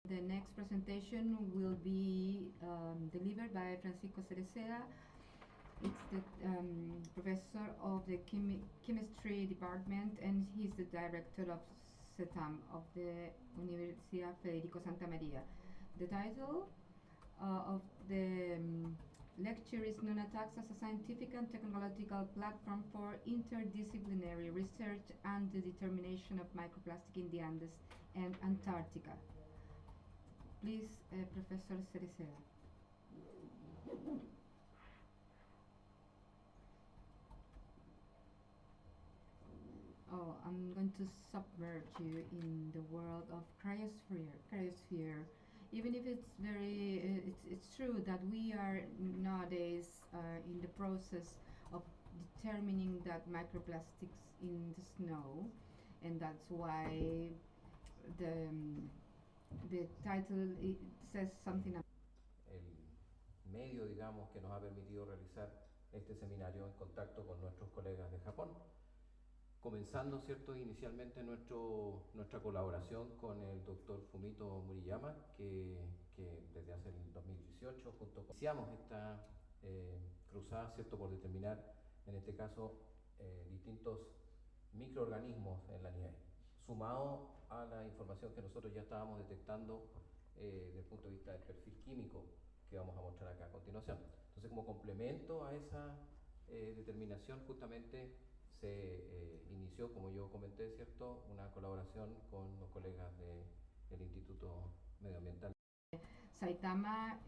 The next presentation will be delivered by Francisco Cereceda. It's the professor of the chemistry department, and he's the director of CETAM of the Universidad Federico Santa Maria. The title of the lecture is Non-Attacks as a Scientific and Technological Platform for Interdisciplinary Research and the Determination of Microplastic in the Andes and Antarctica. Please, Professor Cereceda. Oh, I'm going to submerge you in the world of cryosphere. Even if it's very, it's true that we are nowadays in the process of determining that microplastics in the snow, and that's why the title it says something about el medio, digamos, que nos ha permitido realizar este seminario en contacto con nuestros colegas de Japón, comenzando, ¿cierto?, inicialmente nuestra colaboración con el doctor Fumito Muriyama, que desde hace el 2018 iniciamos esta cruzada, ¿cierto?, por determinar, en este caso, distintos microorganismos en la nieve, sumado a la información que nosotros ya estábamos detectando desde el punto de vista del perfil químico que vamos a mostrar acá a continuación. Entonces, como complemento a esa determinación, justamente se inició, como yo comenté, ¿cierto?, una colaboración con los colegas del Instituto Medioambiental Saitama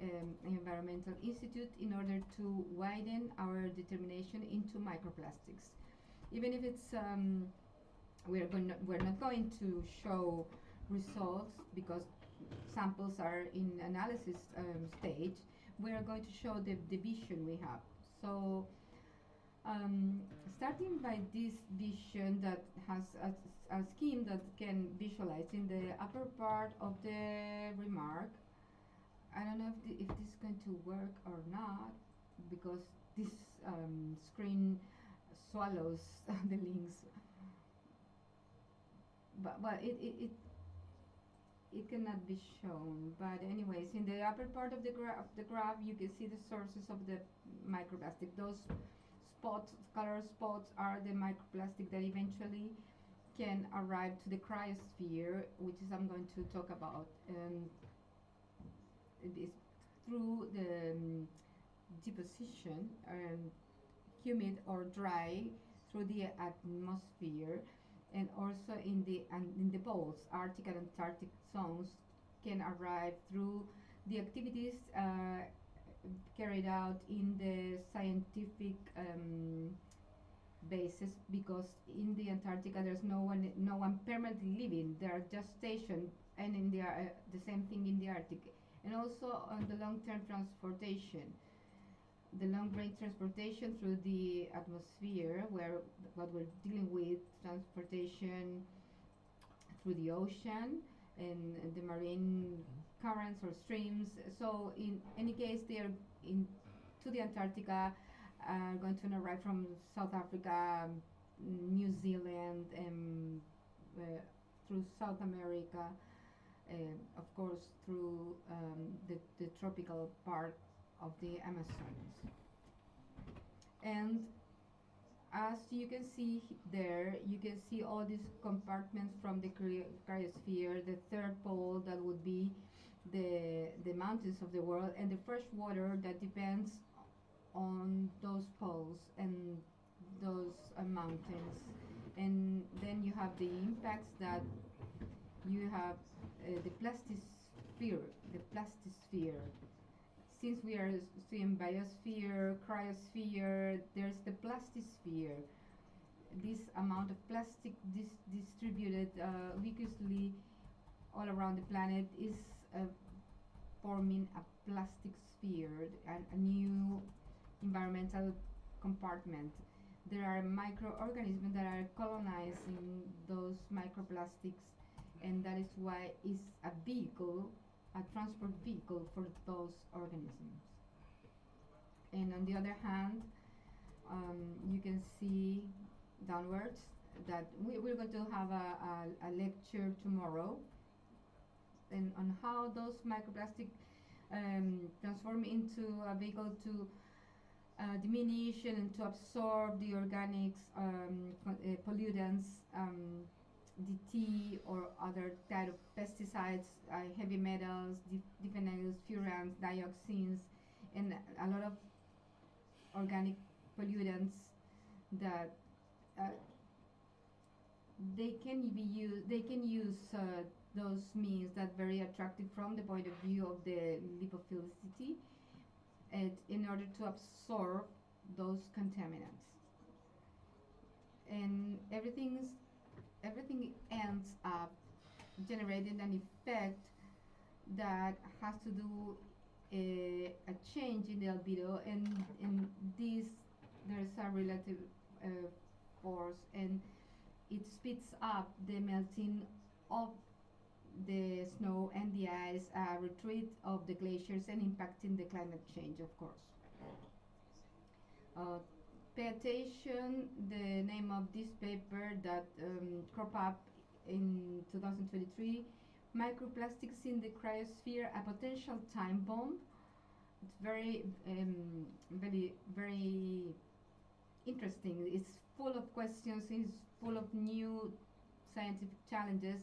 Environmental Institute in order to widen our determination into microplastics. Even if it's we're not going to show results because samples are in analysis stage. We are going to show the vision we have. So starting by this vision that has a scheme that can visualize in the upper part of the remark. I don't know if this is going to work or not, because this screen swallows the links. But it cannot be shown. But anyways, in the upper part of the graph, you can see the sources of the microplastic. Those spots, color spots, are the microplastic that eventually can arrive to the cryosphere, which is I'm going to talk about. It is through the deposition, humid or dry, through the atmosphere, and also in the poles, Arctic and Antarctic zones, can arrive through the activities carried out in the scientific basis, because in the Antarctica there's no one permanently living. They are just stationed, and in the same thing in the Arctic, and also on the long-term transportation. The long-range transportation through the atmosphere, where what we're dealing with, transportation through the ocean and the marine currents or streams. So in any case, they are to the Antarctica, going to arrive from South Africa, New Zealand, and through South America, of course through the tropical part of the Amazons. And as you can see there, you can see all these compartments from the cryosphere. The third pole, that would be the mountains of the world, and the fresh water that depends on those poles and those mountains. And then you have the impacts that you have the plastisphere. Since we are seeing biosphere, cryosphere, there's the plastisphere. This amount of plastic distributed vigorously all around the planet is forming a plastic sphere, a new environmental compartment. There are microorganisms that are colonizing those microplastics, and that is why it's a vehicle, a transport vehicle for those organisms. And on the other hand, you can see downwards that we're going to have a lecture tomorrow and on how those microplastic transform into a vehicle to diminish and to absorb the organics, pollutants, DT or other type of pesticides, heavy metals, diphenyls, furans, dioxins, and a lot of organic pollutants that they can use those means that very attractive from the point of view of the lipophilicity, and in order to absorb those contaminants, and everything ends up generating an effect that has to do a change in the albedo, and in this there's a relative force, and it speeds up the melting of the snow and the ice, retreat of the glaciers, and impacting the climate change, of course. Pay attention, the name of this paper that crop up in 2023, Microplastics in the Cryosphere, a Potential Time Bomb. It's very, very interesting. It's full of questions, it's full of new scientific challenges,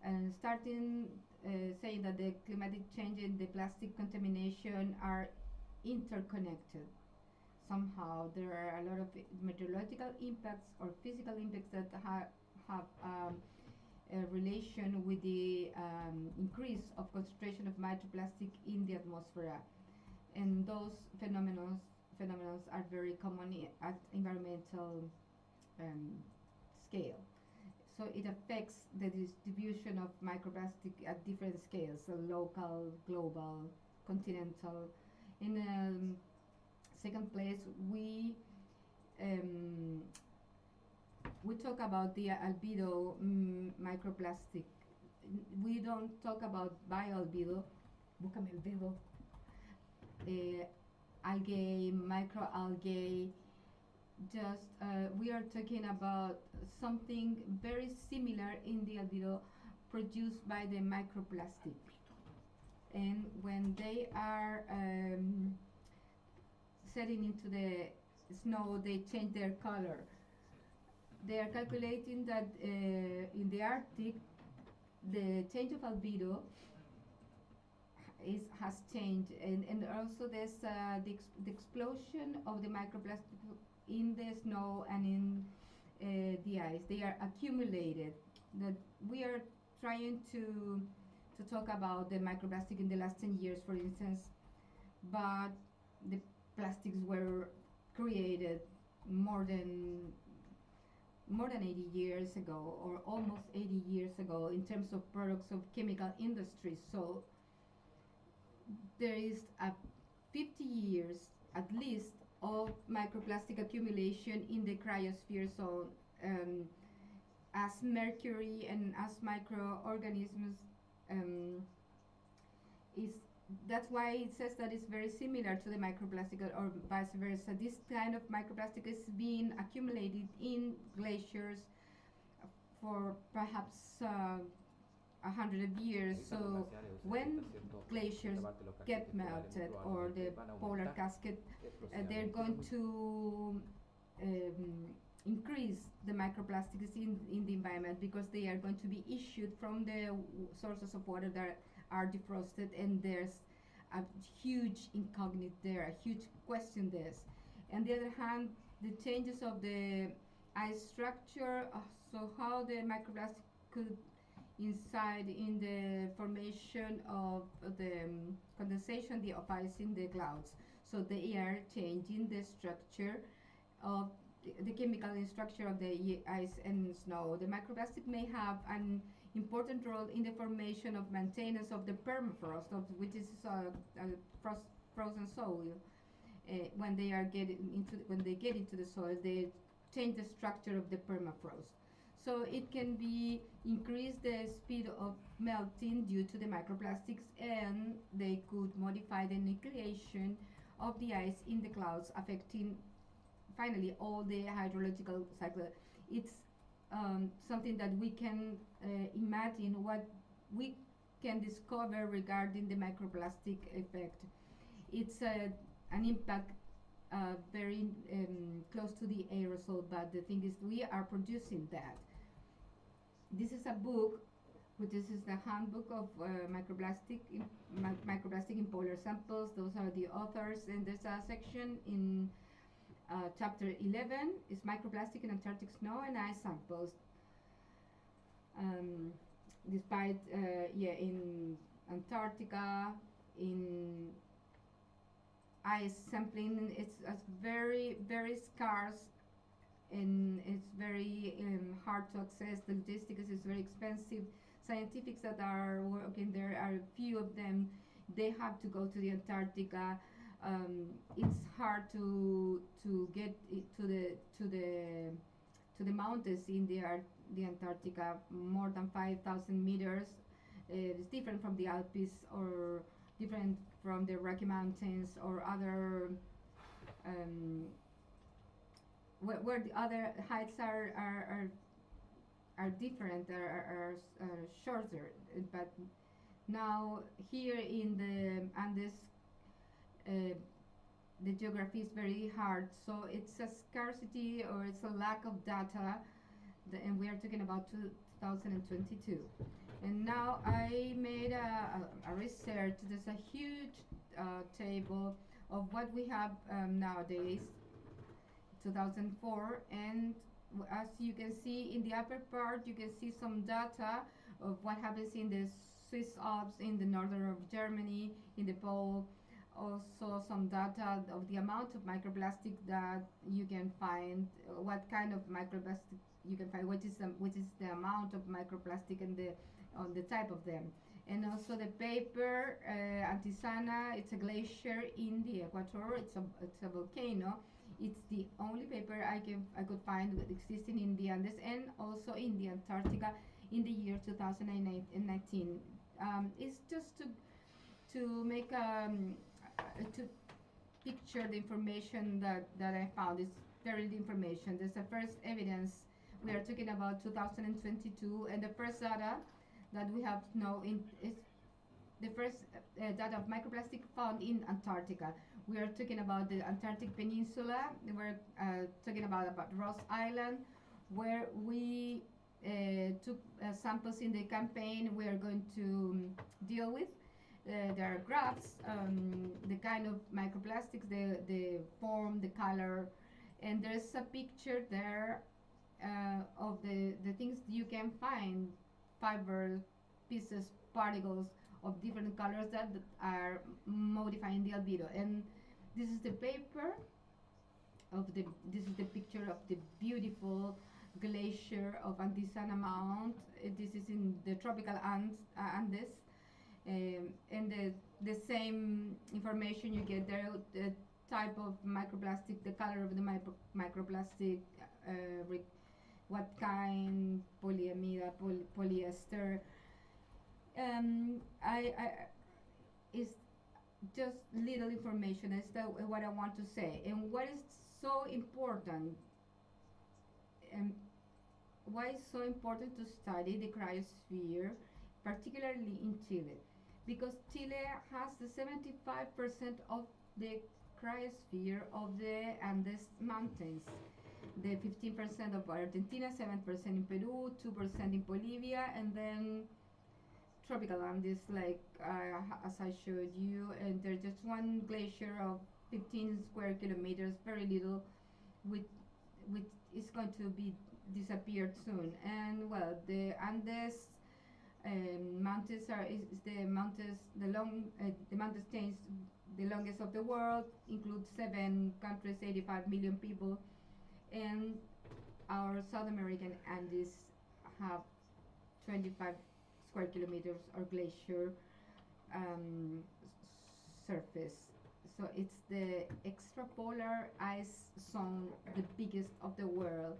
and starting saying that the climatic change and the plastic contamination are interconnected. Somehow there are a lot of meteorological impacts or physical impacts that have a relation with the increase of concentration of microplastic in the atmosphere, and those phenomena are very common at environmental scale. So it affects the distribution of microplastic at different scales, so local, global, continental. In second place, we talk about the albedo microplastic. We don't talk about bioalbedo. Búscame el dedo. Algae, microalgae. Just we are talking about something very similar in the albedo produced by the microplastic. And when they are setting into the snow, they change their color. They are calculating that in the Arctic, the change of albedo has changed, and also there's the explosion of the microplastic in the snow and in the ice. They are accumulated. That we are trying to talk about the microplastic in the last 10 years, for instance, but the plastics were created more than 80 years ago, or almost 80 years ago, in terms of products of chemical industry. So there is a 50 years at least of microplastic accumulation in the cryosphere. So as mercury and as microorganisms, that's why it says that it's very similar to the microplastic, or vice versa. This kind of microplastic is being accumulated in glaciers for perhaps 100 years. So when glaciers get melted, or the polar casket, they're going to increase the microplastics in the environment, because they are going to be issued from the sources of water that are defrosted, and there's a huge incognito there, a huge question there. On the other hand, the changes of the ice structure, so how the microplastic could inside in the formation of the condensation of ice in the clouds. So they are changing the structure of the chemical structure of the ice and snow. The microplastic may have an important role in the formation of maintenance of the permafrost, which is frozen soil. When they get into the soil, they change the structure of the permafrost. So it can be increase the speed of melting due to the microplastics, and they could modify the nucleation of the ice in the clouds, affecting finally all the hydrological cycle. It's something that we can imagine what we can discover regarding the microplastic effect. It's an impact very close to the aerosol, but the thing is we are producing that. This is a book, which is the handbook of microplastic in polar samples. Those are the authors, and there's a section in chapter 11 is microplastic in Antarctic snow and ice samples. Despite in Antarctica, in ice sampling, it's very scarce, and it's very hard to access. The logistics is very expensive. Scientists that are working there are few of them. They have to go to the Antarctica. It's hard to get to the mountains in the Antarctica, more than 5,000 meters. It's different from the Alps or different from the Rocky Mountains or other where the other heights are different, are shorter. But now here in the Andes, the geography is very hard, so it's a scarcity or it's a lack of data, and we are talking about 2022. And now I made a research. There's a huge table of what we have nowadays, 2004, and as you can see in the upper part, you can see some data of what happens in the Swiss Alps, in the northern of Germany, in the pole. Also some data of the amount of microplastic that you can find, what kind of microplastic you can find, which is the amount of microplastic and the type of them. And also the paper Antisana, it's a glacier in the Equator. It's a volcano. It's the only paper I could find that exists in the Andes and also in the Antarctica in the year 2019. It's just to make to picture the information that I found. It's very the information. There's the first evidence. We are talking about 2022, and the first data that we have now is the first data of microplastic found in Antarctica. We are talking about the Antarctic Peninsula. We're talking about Ross Island, where we took samples in the campaign we are going to deal with. There are graphs, the kind of microplastics, the form, the color, and there's a picture there of the things you can find, fiber pieces, particles of different colors that are modifying the albedo. And this is the paper of this is the picture of the beautiful glacier of Antisana Mount. This is in the tropical Andes. And the same information you get there, the type of microplastic, the color of the microplastic, what kind, polyamida, polyester. It's just little information. That's what I want to say. And what is so important, and why it's so important to study the cryosphere, particularly in Chile, because Chile has the 75% of the cryosphere of the Andes Mountains, the 15% of Argentina, 7% in Peru, 2% in Bolivia, and then tropical Andes, like as I showed you, and there's just one glacier of 15 square kilometers, very little, which is going to be disappeared soon. And well, the Andes mountains the mountain chains, the longest of the world, includes 7 countries, 85 million people, and our South American Andes have 25 square kilometers or glacier surface. So it's the extrapolar ice zone, the biggest of the world,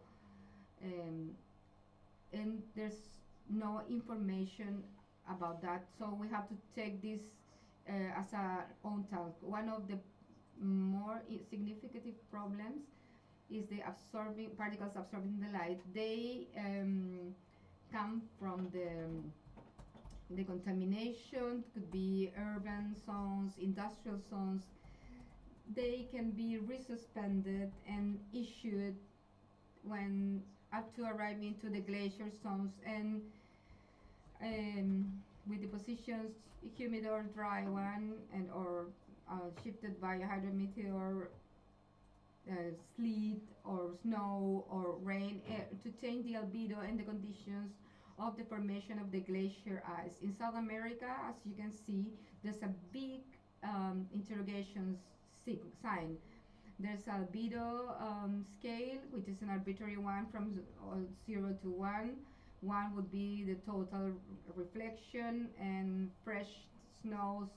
and there's no information about that. So we have to take this as our own task. One of the more significant problems is the particles absorbing the light. They come from The contamination could be urban zones, industrial zones. They can be resuspended and issued when up to arriving to the glacier zones, and with the positions humid or dry one, and or shifted by hydrometeor, sleet or snow or rain, to change the albedo and the conditions of the formation of the glacier ice. In South America, as you can see, there's a big interrogation sign. There's albedo scale, which is an arbitrary one from 0 to 1. 1 would be the total reflection, and fresh snows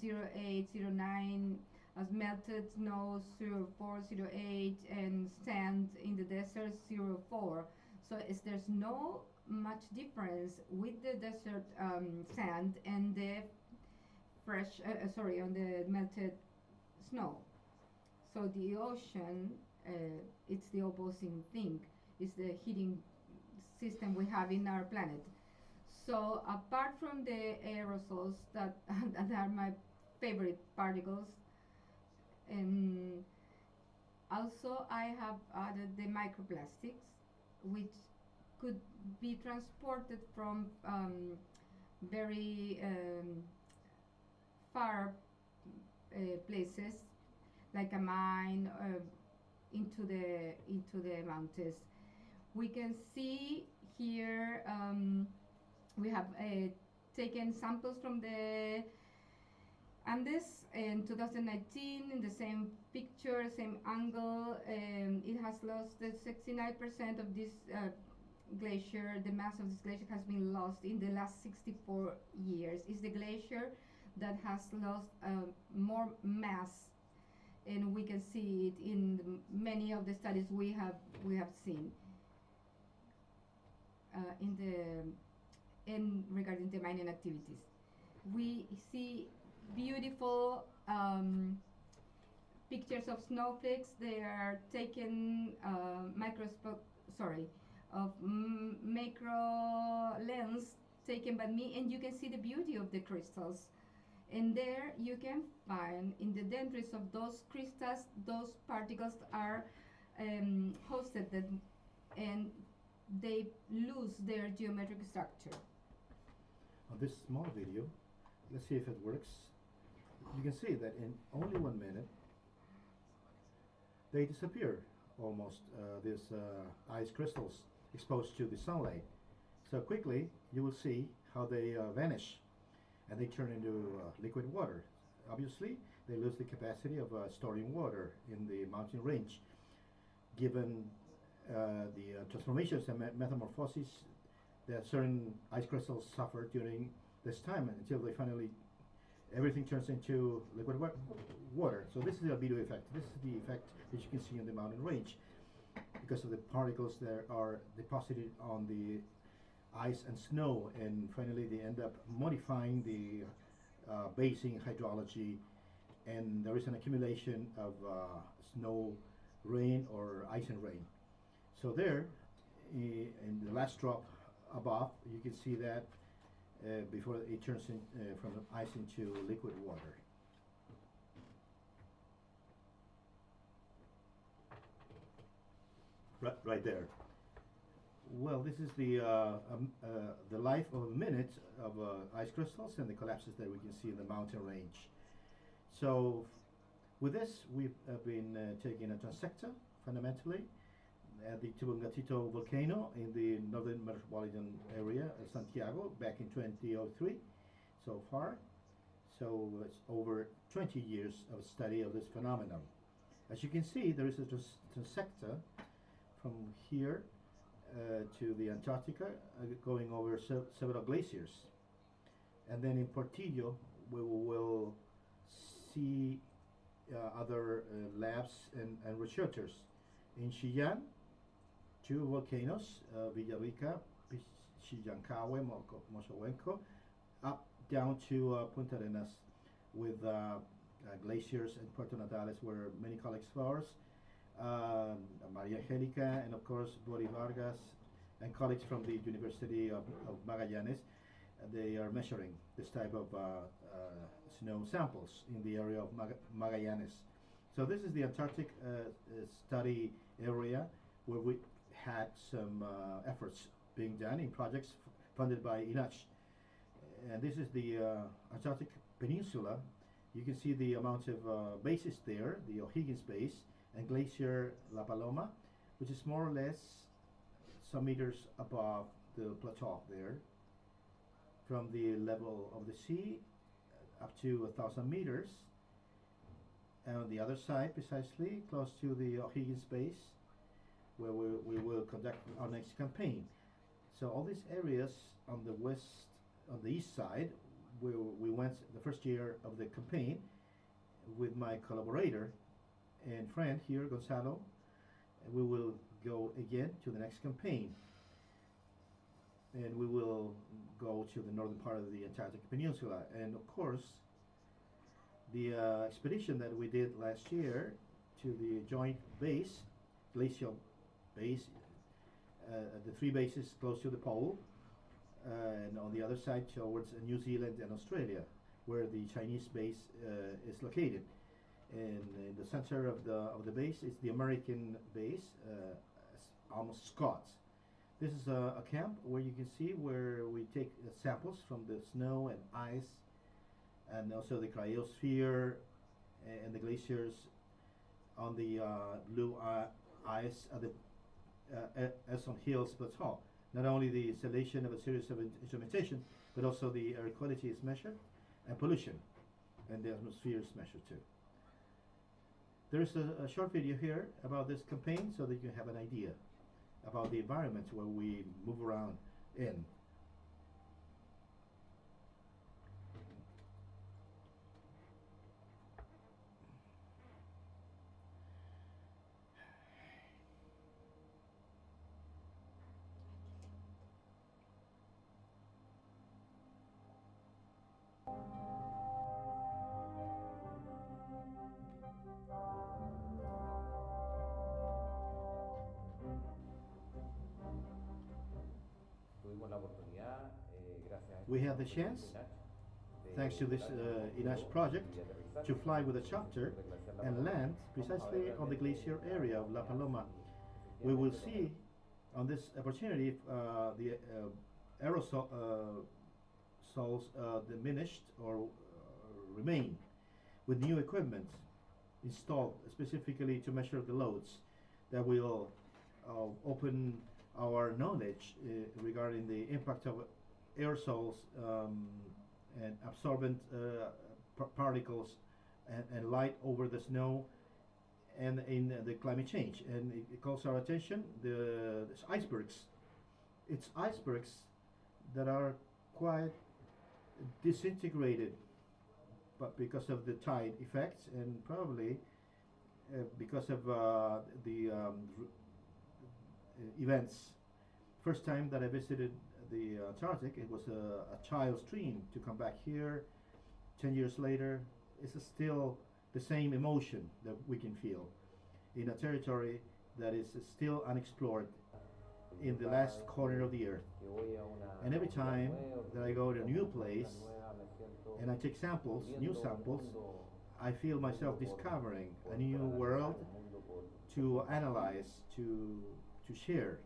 0.8, 0.9, as melted snow 0.4, 0.8, and sand in the desert 0.4. So there's no much difference with the desert sand and the fresh, on the melted snow. So the ocean, it's the opposing thing. It's the heating system we have in our planet. So apart from the aerosols that are my favorite particles, and also I have added the microplastics, which could be transported from very far places, like a mine, into the mountains. We can see here we have taken samples from the Andes in 2019 in the same picture, same angle. It has lost 69% of this glacier. The mass of this glacier has been lost in the last 64 years. It's the glacier that has lost more mass, and we can see it in many of the studies we have seen regarding the mining activities. We see beautiful pictures of snowflakes. They are taken macro lens taken by me, and you can see the beauty of the crystals. And there you can find in the dendrites of those crystals, those particles are hosted, and they lose their geometric structure. On this small video, let's see if it works. You can see that in only 1 minute, they disappear almost, these ice crystals exposed to the sunlight. So quickly, you will see how they vanish, and they turn into liquid water. Obviously, they lose the capacity of storing water in the mountain range. Given the transformations and metamorphoses that certain ice crystals suffer during this time, until they finally, everything turns into liquid water. So this is the albedo effect. This is the effect that you can see in the mountain range, because of the particles that are deposited on the ice and snow, and finally they end up modifying the basing hydrology, and there is an accumulation of snow, rain, or ice and rain. So there, in the last drop above, you can see that before it turns from ice into liquid water. Right there. Well, this is the life of a minute of ice crystals and the collapses that we can see in the mountain range. So with this, we've been taking a transector, fundamentally, at the Tupungatito volcano in the northern metropolitan area of Santiago back in 2003 so far. So it's over 20 years of study of this phenomenon. As you can see, there is a transector from here to the Antarctica, going over several glaciers. And then in Portillo, we will see other labs and researchers. In Chillán, 2 volcanoes, Villarrica, Chillancawe, Mozohuenco, up down to Punta Arenas, with glaciers in Puerto Natales, where many colleagues of ours, María Angélica, and of course Boris Vargas, and colleagues from the University of Magallanes, they are measuring this type of snow samples in the area of Magallanes. So this is the Antarctic study area where we had some efforts being done in projects funded by INACH. And this is the Antarctic Peninsula. You can see the amount of bases there, the O'Higgins base and Glacier La Paloma, which is more or less some meters above the plateau there. From the level of the sea up to 1,000 meters. And on the other side, precisely, close to the O'Higgins base, where we will conduct our next campaign. So all these areas on the east side, where we went the first year of the campaign with my collaborator and friend here, Gonzalo, and we will go again to the next campaign. And we will go to the northern part of the Antarctic Peninsula. And of course, the expedition that we did last year to the joint base, glacial base, the three bases close to the pole, and on the other side towards New Zealand and Australia, where the Chinese base is located. And in the center of the base is the American base, almost Scots. This is a camp where you can see where we take samples from the snow and ice, and also the cryosphere and the glaciers on the blue ice at the Elson Hills Plateau. Not only the installation of a series of instrumentation, but also the air quality is measured, and pollution, and the atmosphere is measured too. There is a short video here about this campaign so that you can have an idea about the environment where we move around in. We had the chance, thanks to this INACH project, to fly with a chopper and land precisely on the glacier area of La Paloma. We will see on this opportunity if the aerosols diminished or remain, with new equipment installed specifically to measure the loads that will open our knowledge regarding the impact of aerosols and absorbent particles and light over the snow and in the climate change. And it calls our attention, the icebergs. It's icebergs that are quite disintegrated, but because of the tide effects and probably because of the events. First time that I visited the Antarctic, it was a child's dream to come back here. 10 years later, it's still the same emotion that we can feel in a territory that is still unexplored in the last corner of the earth. And every time that I go to a new place and I take samples, new samples, I feel myself discovering a new world to analyze, to share.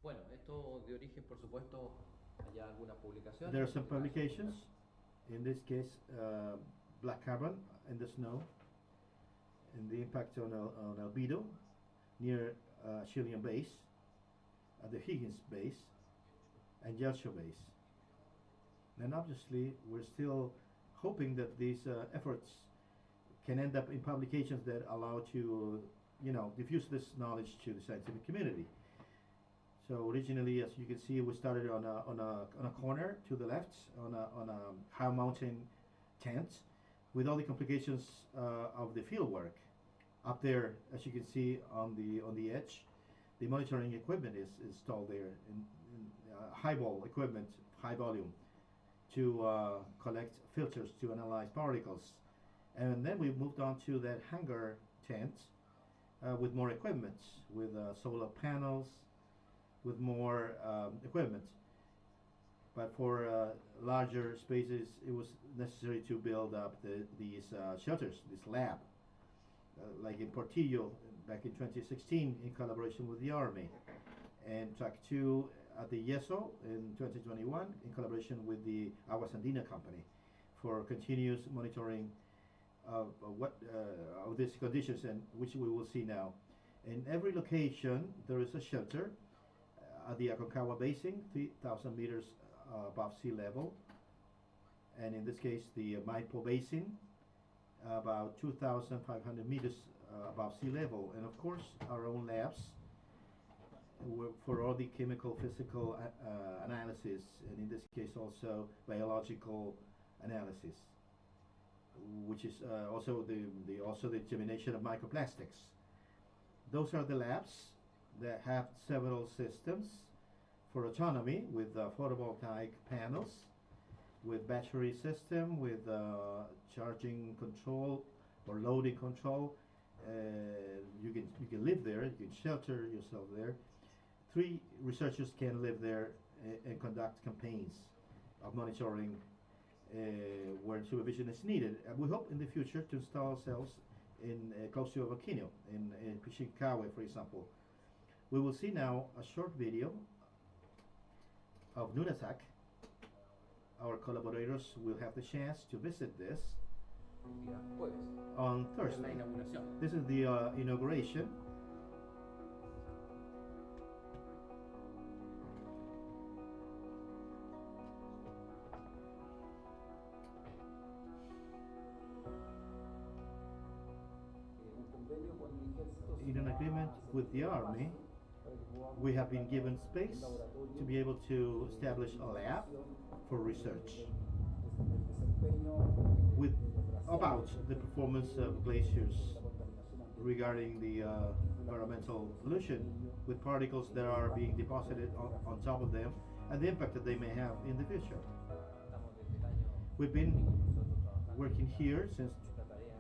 Bueno, esto de origen, por supuesto, hay algunas publicaciones. There are some publications, in this case, black carbon in the snow, and the impact on albedo near Chilean base, at the Higgins base, and Yelcho base. And obviously, we're still hoping that these efforts can end up in publications that allow to, diffuse this knowledge to the scientific community. So originally, as you can see, we started on a corner to the left, on a high mountain tent, with all the complications of the field work. Up there, as you can see on the edge, the monitoring equipment is installed there, in highball equipment high volume to collect filters to analyze particles. And then we moved on to that hangar tent with more equipment, with solar panels, with more equipment. But for larger spaces, it was necessary to build up these shelters, this lab, like in Portillo back in 2016 in collaboration with the Army, and Track 2 at the Yeso in 2021 in collaboration with the Aguas Andina company for continuous monitoring of these conditions, and which we will see now. In every location there is a shelter at the Aconcagua Basin, 3,000 meters above sea level, and in this case the Maipo Basin, about 2,500 meters above sea level, and of course our own labs for all the chemical, physical analysis, and in this case also biological analysis, which is also the examination of microplastics. Those are the labs that have several systems for autonomy with photovoltaic panels, with battery system, with charging control or loading control. You can live there, you can shelter yourself there. 3 researchers can live there and conduct campaigns of monitoring where supervision is needed. We hope in the future to install ourselves in close to Aquino, in Pichicawe, for example. We will see now a short video of Nunatak. Our collaborators will have the chance to visit this on Thursday. This is the inauguration. In an agreement with the Army, we have been given space to be able to establish a lab for research with about the performance of glaciers regarding the environmental pollution, with particles that are being deposited on top of them and the impact that they may have in the future. We've been working here since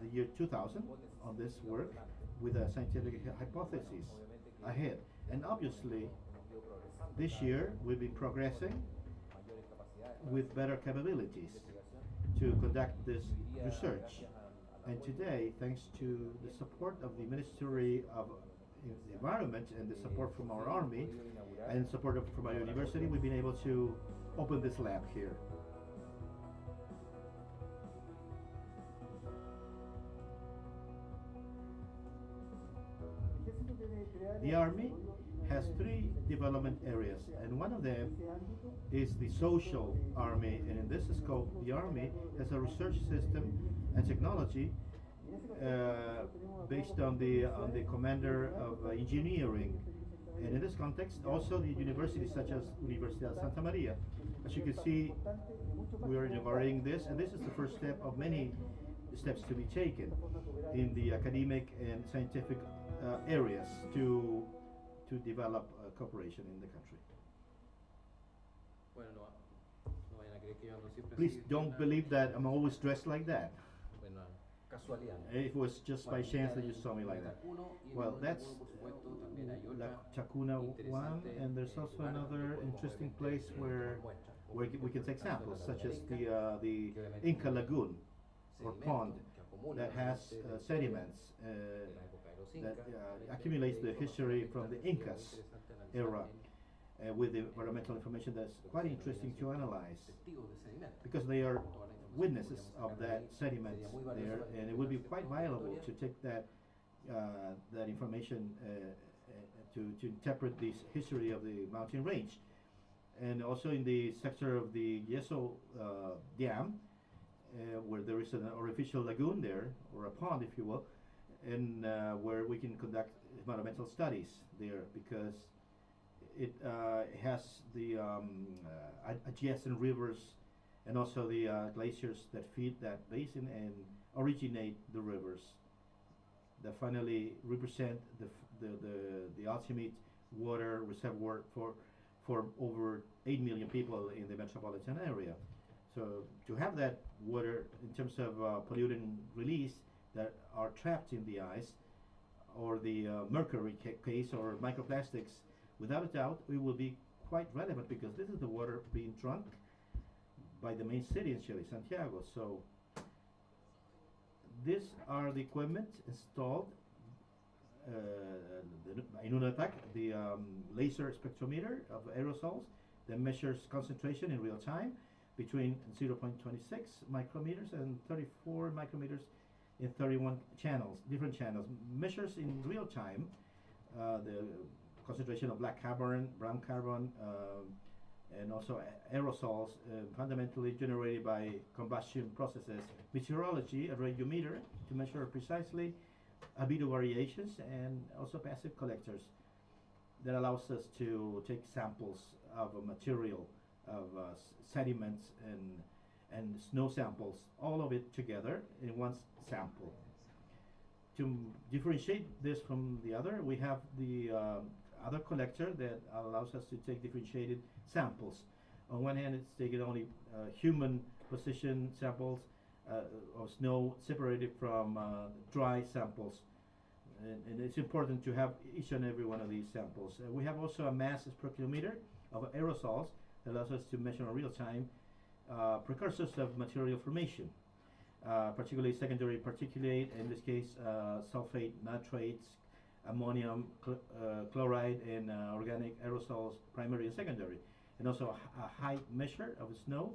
the year 2000 on this work with a scientific hypothesis ahead, and obviously this year we've been progressing with better capabilities to conduct this research. And today, thanks to the support of the Ministry of the Environment and the support from our Army and support from our university, we've been able to open this lab here. The Army has 3 development areas, and one of them is the social Army, and in this scope the Army has a research system and technology based on the commander of engineering, and in this context also the universities such as Universidad Santa Maria. As you can see, we are inaugurating this, and this is the first step of many steps to be taken in the academic and scientific areas to develop cooperation in the country. Please don't believe that I'm always dressed like that. It was just by chance that you saw me like that. Well, that's La Chacuna 1, and there's also another interesting place where we can take samples, such as the Inca Lagoon or pond that has sediments that accumulates the history from the Incas era with the environmental information that's quite interesting to analyze, because they are witnesses of that sediments there, and it would be quite valuable to take that information to interpret this history of the mountain range. And also in the sector of the Yeso Dam, where there is an artificial lagoon there, or a pond if you will, and where we can conduct environmental studies there, because it has the adjacent rivers and also the glaciers that feed that basin and originate the rivers that finally represent the ultimate water reservoir for for over 8 million people in the metropolitan area. So to have that water in terms of pollutant release that are trapped in the ice, or the mercury case or microplastics, without a doubt, it will be quite relevant because this is the water being drunk by the main city in Chile, Santiago. So these are the equipment installed in UNATAC, the laser spectrometer of aerosols that measures concentration in real time between 0.26 micrometers and 34 micrometers in 31 channels, different channels, measures in real time the concentration of black carbon, brown carbon, and also aerosols fundamentally generated by combustion processes, meteorology, a radiometer to measure precisely albedo variations, and also passive collectors that allows us to take samples of a material, of sediments and snow samples, all of it together in one sample. To differentiate this from the other, we have the other collector that allows us to take differentiated samples. On one hand, it's taking only human position samples of snow separated from dry samples. And it's important to have each and every one of these samples. We have also a mass spectrometer of aerosols that allows us to measure in real time precursors of material formation, particularly secondary particulate, in this case sulfate, nitrates, ammonium chloride, and organic aerosols, primary and secondary. And also a height measure of snow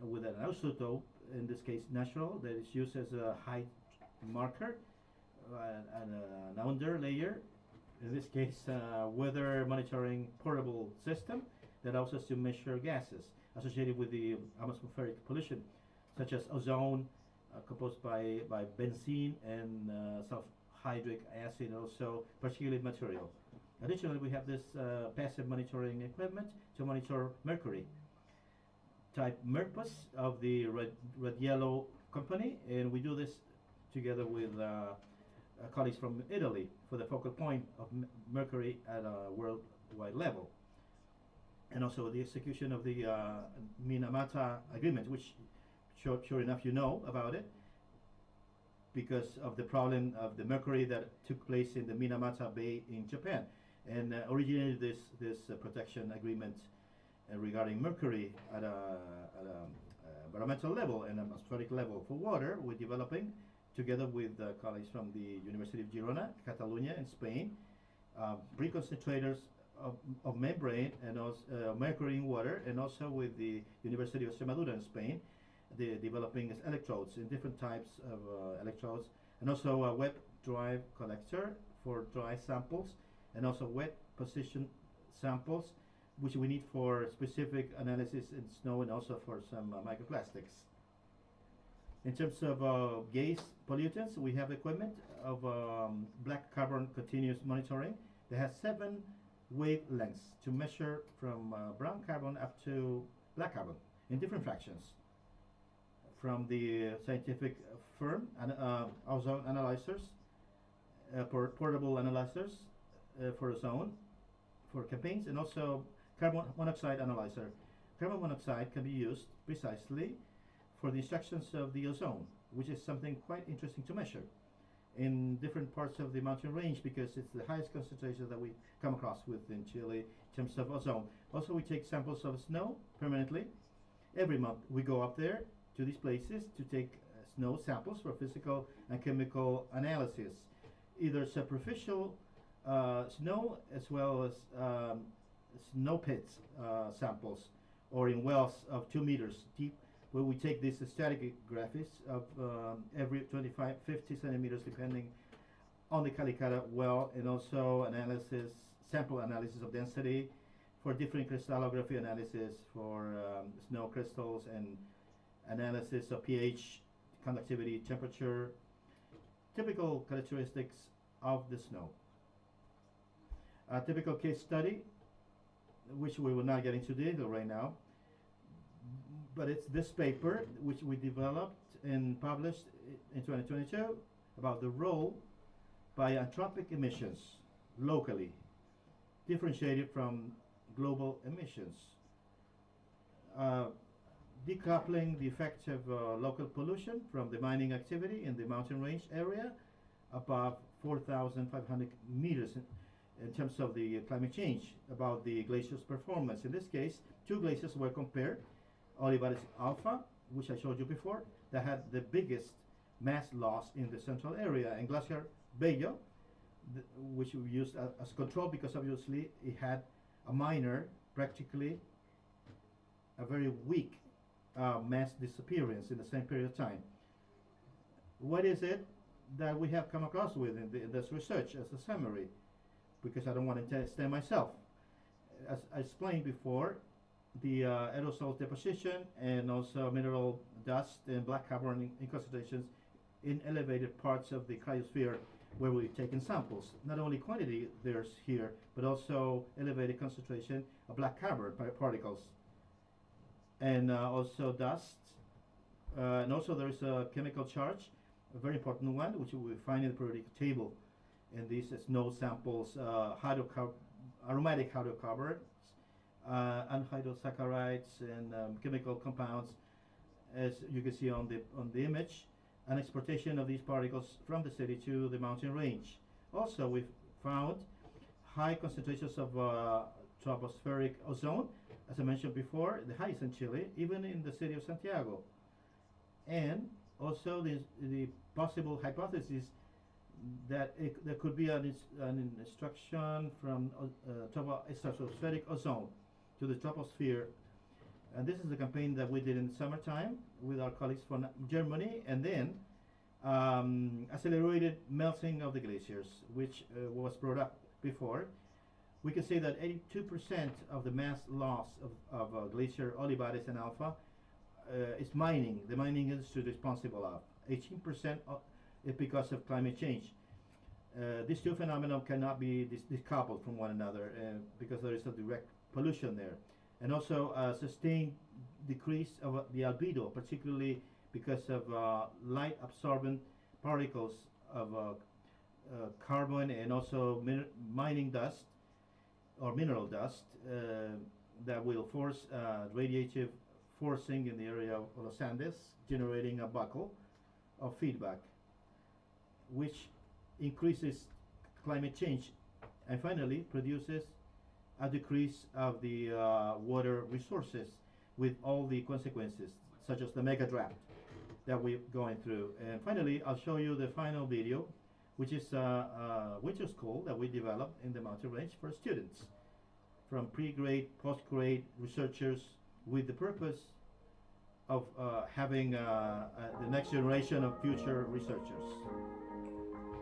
with an isotope, in this case natural, that is used as a height marker, and an under layer, in this case weather monitoring portable system that allows us to measure gases associated with the atmospheric pollution, such as ozone composed by benzene and sulfhydric acid, also particulate material. Additionally, we have this passive monitoring equipment to monitor mercury, type MERPAS of the red yellow company, and we do this together with colleagues from Italy for the focal point of mercury at a worldwide level. And also the execution of the Minamata agreement, which sure enough you know about it, because of the problem of the mercury that took place in the Minamata Bay in Japan, and originated this protection agreement regarding mercury at a environmental level and atmospheric level for water. We're developing together with colleagues from the University of Girona, Catalonia, in Spain, pre-concentrators of membrane and also mercury in water, and also with the University of Extremadura in Spain, developing electrodes in different types of electrodes, and also a wet drive collector for dry samples, and also wet position samples, which we need for specific analysis in snow and also for some microplastics. In terms of gas pollutants, we have equipment of black carbon continuous monitoring that has 7 wavelengths to measure from brown carbon up to black carbon in different fractions. From the scientific firm and ozone analyzers, portable analyzers for ozone, for campaigns, and also carbon monoxide analyzer. Carbon monoxide can be used precisely for the instructions of the ozone, which is something quite interesting to measure in different parts of the mountain range, because it's the highest concentration that we come across with in Chile in terms of ozone. Also, we take samples of snow permanently. Every month we go up there to these places to take snow samples for physical and chemical analysis, either superficial snow as well as snow pits samples, or in wells of 2 meters deep, where we take these static graphics of every 25, 50 centimeters depending on the Calicata well, and also analysis, sample analysis of density for different crystallography analysis for snow crystals, and analysis of pH, conductivity, temperature, typical characteristics of the snow. A typical case study, which we will not get into detail right now, but it's this paper which we developed and published in 2022 about the role by anthropic emissions locally, differentiated from global emissions. Decoupling the effects of local pollution from the mining activity in the mountain range area above 4,500 meters in terms of the climate change, about the glacier's performance. In this case, two glaciers were compared. Olivares Alpha, which I showed you before, that had the biggest mass loss in the central area, and Glacier Bello, which we used as control because obviously it had a minor, practically a very weak mass disappearance in the same period of time. What is it that we have come across with in this research as a summary? Because I don't want to extend myself. As I explained before, the aerosol deposition and also mineral dust and black carbon in concentrations in elevated parts of the cryosphere where we've taken samples. Not only quantity there's here, but also elevated concentration of black carbon particles. And also dust. And also there is a chemical charge, a very important one, which we find in the periodic table. And these is no samples, aromatic hydrocarbons, anhydrosaccharides, and chemical compounds, as you can see on the image, and exportation of these particles from the city to the mountain range. Also, we've found high concentrations of tropospheric ozone, as I mentioned before, the highest in Chile, even in the city of Santiago. And also the possible hypothesis that there could be an instruction from stratospheric ozone to the troposphere. And this is a campaign that we did in the summertime with our colleagues from Germany, and then accelerated melting of the glaciers, which was brought up before. We can say that 82% of the mass loss of glacier Olivares and Alpha is mining. The mining industry is responsible of. 18% is because of climate change. These two phenomena cannot be decoupled from one another because there is a direct pollution there. And also a sustained decrease of the albedo, particularly because of light absorbent particles of carbon and also mining dust or mineral dust that will force radiative forcing in the area of Los Andes, generating a buckle of feedback, which increases climate change and finally produces a decrease of the water resources with all the consequences, such as the mega drought that we're going through. And finally, I'll show you the final video, which is a winter school that we developed in the mountain range for students from pre-grade, post-grade researchers with the purpose of having the next generation of future researchers.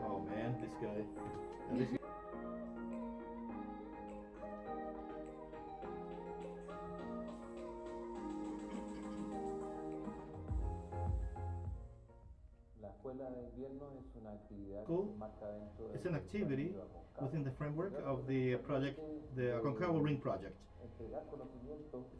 Oh man, this guy. School is an activity within the framework of the project, the Aconcagua Ring project.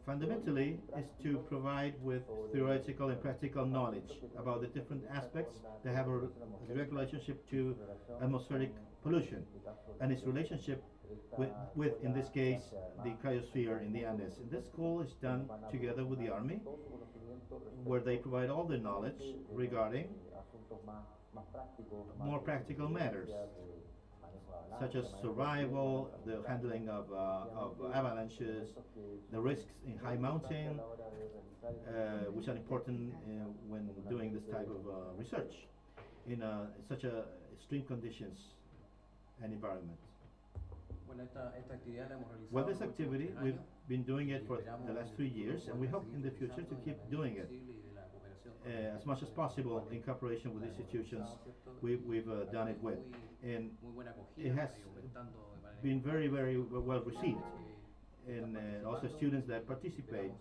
Fundamentally, is to provide with theoretical and practical knowledge about the different aspects that have a direct relationship to atmospheric pollution and its relationship with in this case, the cryosphere in the Andes. And this school is done together with the Army, where they provide all the knowledge regarding more practical matters, such as survival, the handling of avalanches, the risks in high mountain, which are important when doing this type of research in such extreme conditions and environment. Well, this activity, we've been doing it for the last 3 years, and we hope in the future to keep doing it as much as possible in cooperation with institutions we've done it with. And it has been very, very well received. And also students that participate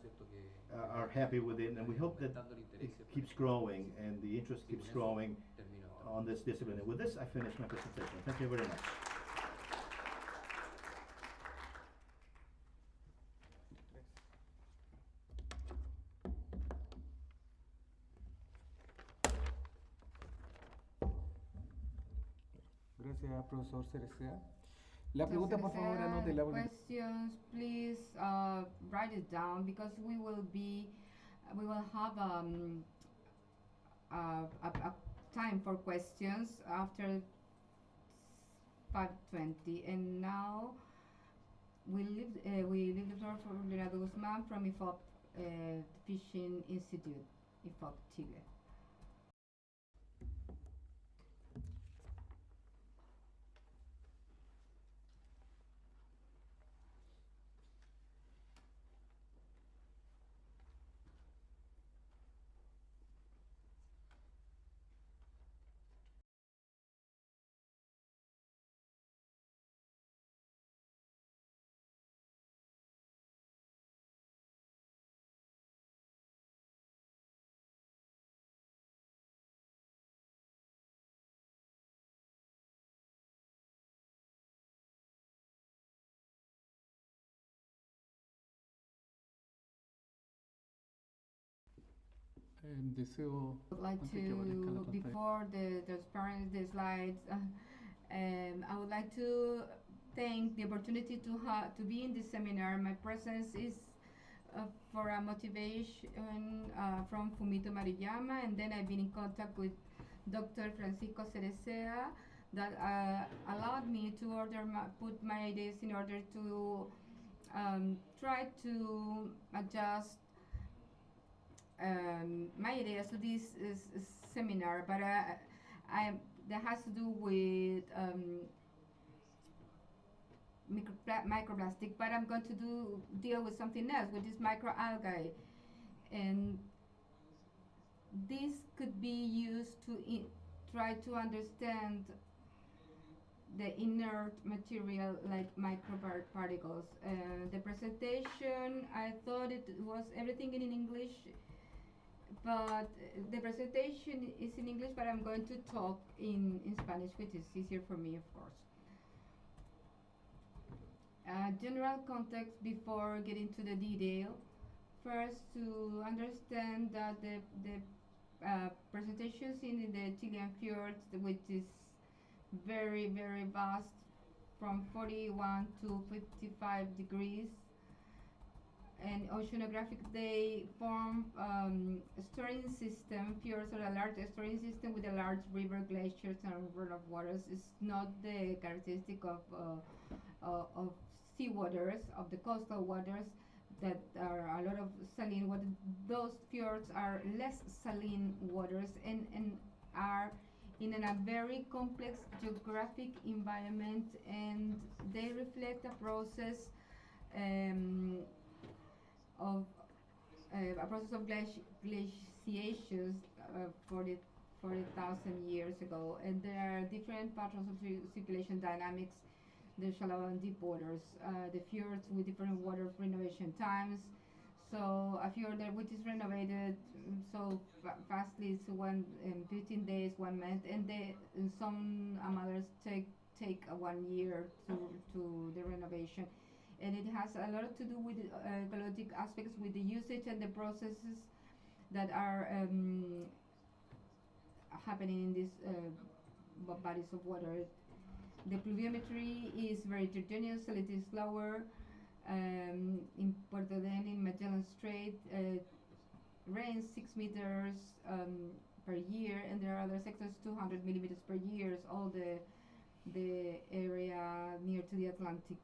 are happy with it, and we hope that it keeps growing and the interest keeps growing on this discipline. And with this, I finish my presentation. Thank you very much. Gracias, profesor Cerecea. La pregunta, por favor, anótela. Questions, please write it down, because we will have a time for questions after 5:20, and now we leave the floor for Leonardo Guzman from IFOP Fishing Institute, IFOP Chile. Deseo I would like to, before the slides, I would like to thank the opportunity to be in this seminar. My presence is for a motivation from Fumito Maruyama, and then I've been in contact with Dr. Francisco Cereceda that allowed me to put my ideas in order to try to adjust my ideas to this seminar, but that has to do with microplastic, but I'm going to deal with something else, which is microalgae, and this could be used to try to understand the inert material like microparticles. The presentation, I thought it was everything in English, but the presentation is in English, but I'm going to talk in Spanish, which is easier for me, of course. General context before getting to the detail. First, to understand that the presentations in the Chilean fjords, which is very, very vast, from 41 to 55 degrees, and oceanographic, they form a storing system. Fjords are a large storing system with a large river, glaciers, and runoff waters. It's not the characteristic of sea waters, of the coastal waters, that are a lot of saline water. Those fjords are less saline waters and are in a very complex geographic environment, and they reflect a process of glaciation 40,000 years ago, and there are different patterns of circulation dynamics. The shallow and deep waters, the fjords with different water renovation times. So a fjord which is renovated so fastly, so 15 days, 1 month, and some others take 1 year to the renovation. And it has a lot to do with ecologic aspects, with the usage and the processes that are happening in these bodies of water. The pluviometry is very heterogeneous, so it is lower. In Puerto Den, in Magellan Strait, rains 6 meters per year, and there are other sectors 200 millimeters per year. All the area near to the Atlantic,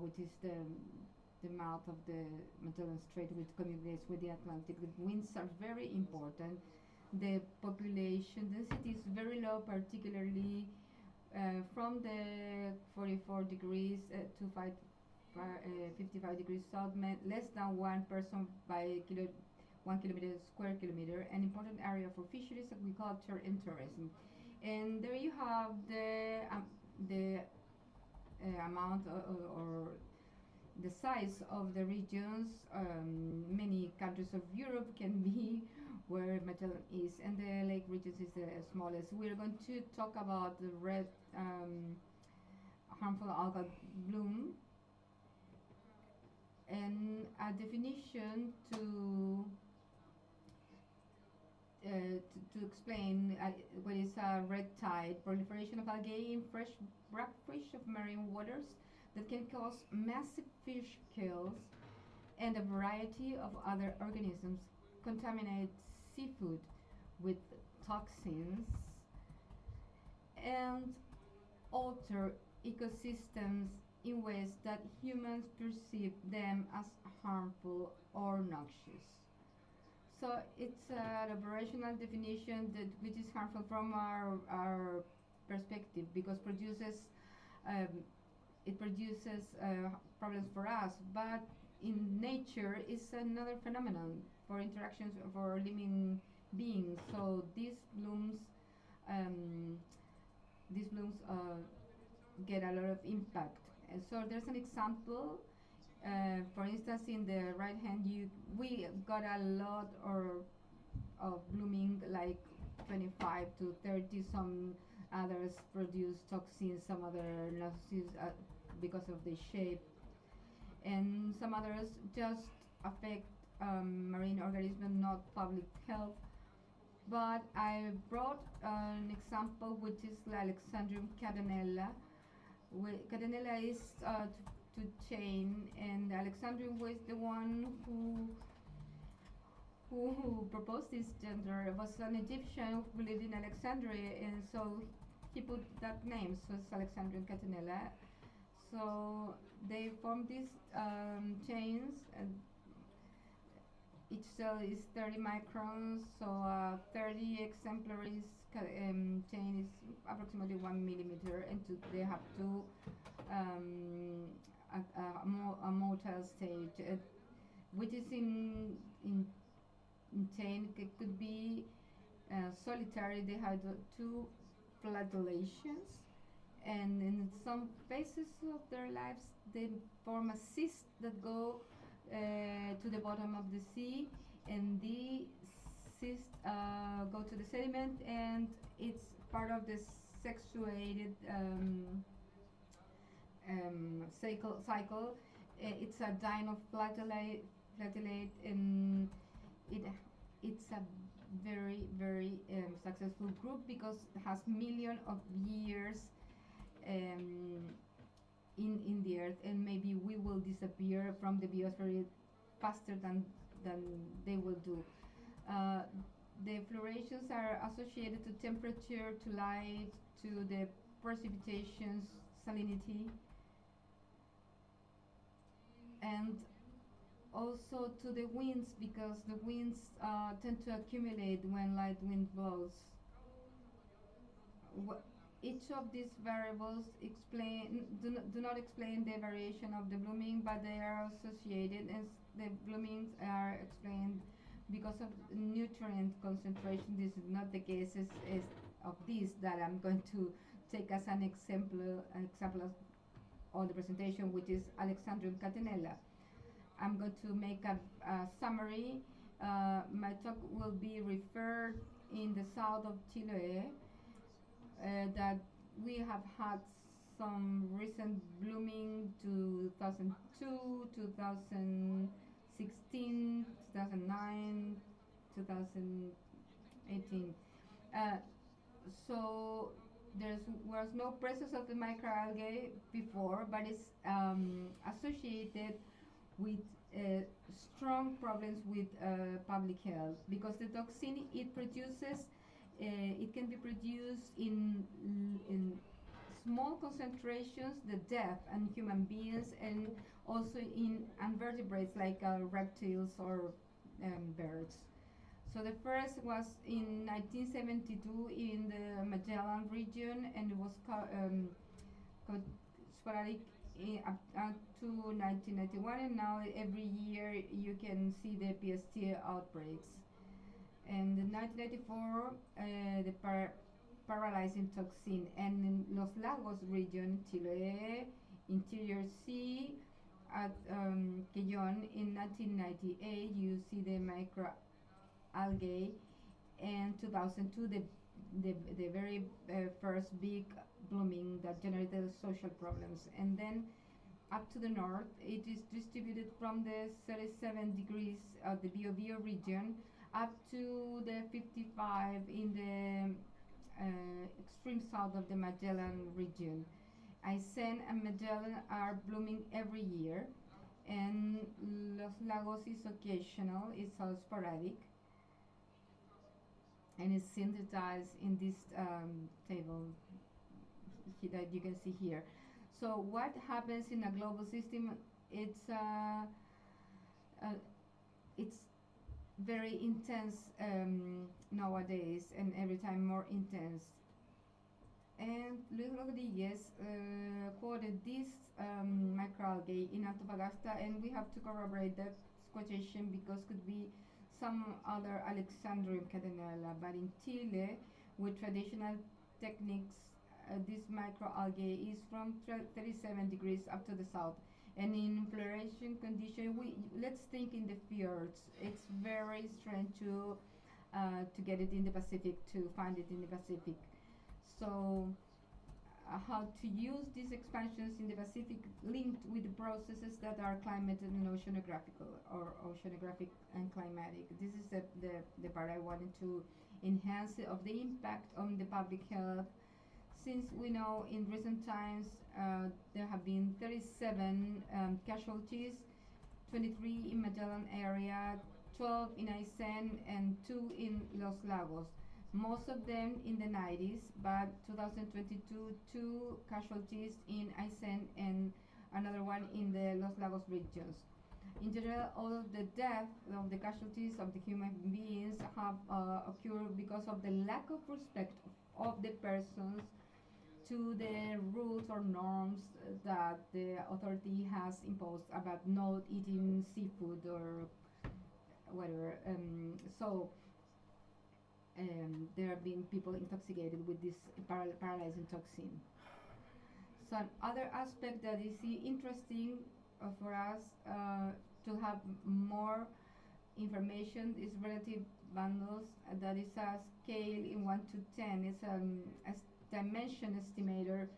which is the mouth of the Magellan Strait, which communicates with the Atlantic. The winds are very important. The population density is very low, particularly from the 44 degrees to 55 degrees south, less than 1 person by 1 square kilometer. An important area for fisheries, agriculture, and tourism. And there you have the amount or the size of the regions. Many countries of Europe can be where Magellan is, and the lake regions is the smallest. We are going to talk about the red harmful algal bloom, and a definition to explain what is a red tide: proliferation of algae in fresh brackish of marine waters that can cause massive fish kills, and a variety of other organisms contaminate seafood with toxins and alter ecosystems in ways that humans perceive them as harmful or noxious. So it's an operational definition that which is harmful from our perspective because um, it produces problems for us, but in nature it's another phenomenon for interactions for living beings. So um, these blooms get a lot of impact. And so there's an example. For instance, in the right hand, we got a lot of blooming, like 25 to 30. Some others produce toxins, some other toxins because of the shape, and some others just affect marine organisms, not public health. But I brought an example which is Alexandrium catenella. Catenella is to chain, and Alexandrium was the one who proposed this gender. It was an Egyptian who lived in Alexandria, and so he put that name, so it's Alexandrium catenella. So they formed these chains, and each cell is 30 microns, so 30 exemplaries chain is approximately 1 millimeter, and they have two a motile stage, which is in chain. It could be solitary. They have two flagellations, and in some phases of their lives, they form a cyst that go to the bottom of the sea, and the cysts go to the sediment, and it's part of the sexuated cycle. It's a dinoflagellate, and it's a very successful group because it has millions of years in the earth, and maybe we will disappear from the biosphere faster than they will do. The fluctuations are associated to temperature, to light, to the precipitations, salinity, and also to the winds, because the winds tend to accumulate when light wind blows. Each of these variables do not explain the variation of the blooming, but they are associated, and the bloomings are explained because of nutrient concentration. This is not the case of this that I'm going to take as an example of the presentation, which is Alexandrium catenella. I'm going to make a summary. My talk will be referred in the south of Chile, that we have had some recent blooming, 2002, 2016, 2009, 2018. So there was no presence of the microalgae before, but it's associated with strong problems with public health, because the toxin it produces, it can be produced in small concentrations, the death in human beings, and also in invertebrates like reptiles or birds. So the first was in 1972 in the Magellan region, and it was sporadic up to 1991, and now every year you can see the PST outbreaks. And in 1994, the paralyzing toxin, and in Los Lagos region, Chile, Interior Sea, at Quellon in 1998, you see the microalgae, and 2002, the very first big blooming that generated social problems. And then up to the north, it is distributed from the 37 degrees of the Biobío region up to the 55 in the extreme south of the Magellan region. Aysén and Magellan are blooming every year, and Los Lagos is occasional, it's all sporadic, and it's synthesized in this table that you can see here. So what happens in a global system? It's very intense nowadays, and every time more intense. And Luis Rodriguez quoted this microalgae in Antofagasta, and we have to corroborate that quotation because could be some other Alexandrium catenella. But in Chile, with traditional techniques, this microalgae is from 37 degrees up to the south. And in floration condition, let's think in the fjords. It's very strange to get it in the Pacific, to find it in the Pacific. So how to use these expansions in the Pacific linked with the processes that are climate and oceanographical, or oceanographic and climatic. This is the part I wanted to enhance of the impact on the public health. Since we know in recent times there have been 37 casualties, 23 in Magellan area, 12 in Aysén, and 2 in Los Lagos. Most of them in the 90s, but 2022, 2 casualties in Aysén and another one in the Los Lagos regions. In general, all of the deaths of the casualties of the human beings have occurred because of the lack of respect of the persons to the rules or norms that the authority has imposed about not eating seafood or whatever. There have been people intoxicated with this paralyzing toxin. So another aspect that is interesting for us to have more information is relative bundles. That is a scale in 1 to 10. It's a dimension estimator,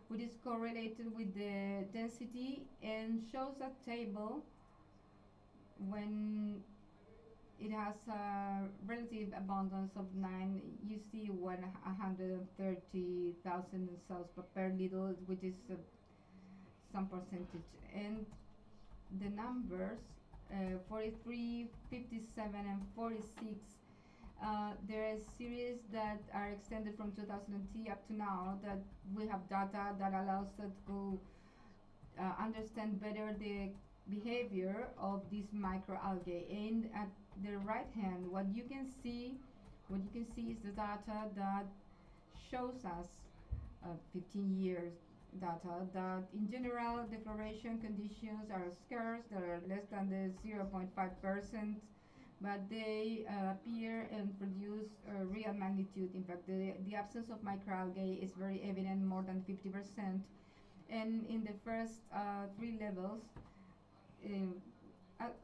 which is correlated with the density and shows a table when it has a relative abundance of 9. You see 130,000 cells per liter, which is some percentage. And the numbers 43, 57, and 46. There are series that are extended from 2010 up to now that we have data that allows us to understand better the behavior of these microalgae. And at the right hand, what you can see is the data that shows us 15 years data that in general the floration conditions are scarce, that are less than the 0.5%, but they appear and produce real magnitude. In fact, the absence of microalgae is very evident, more than 50%. And in the first 3 levels,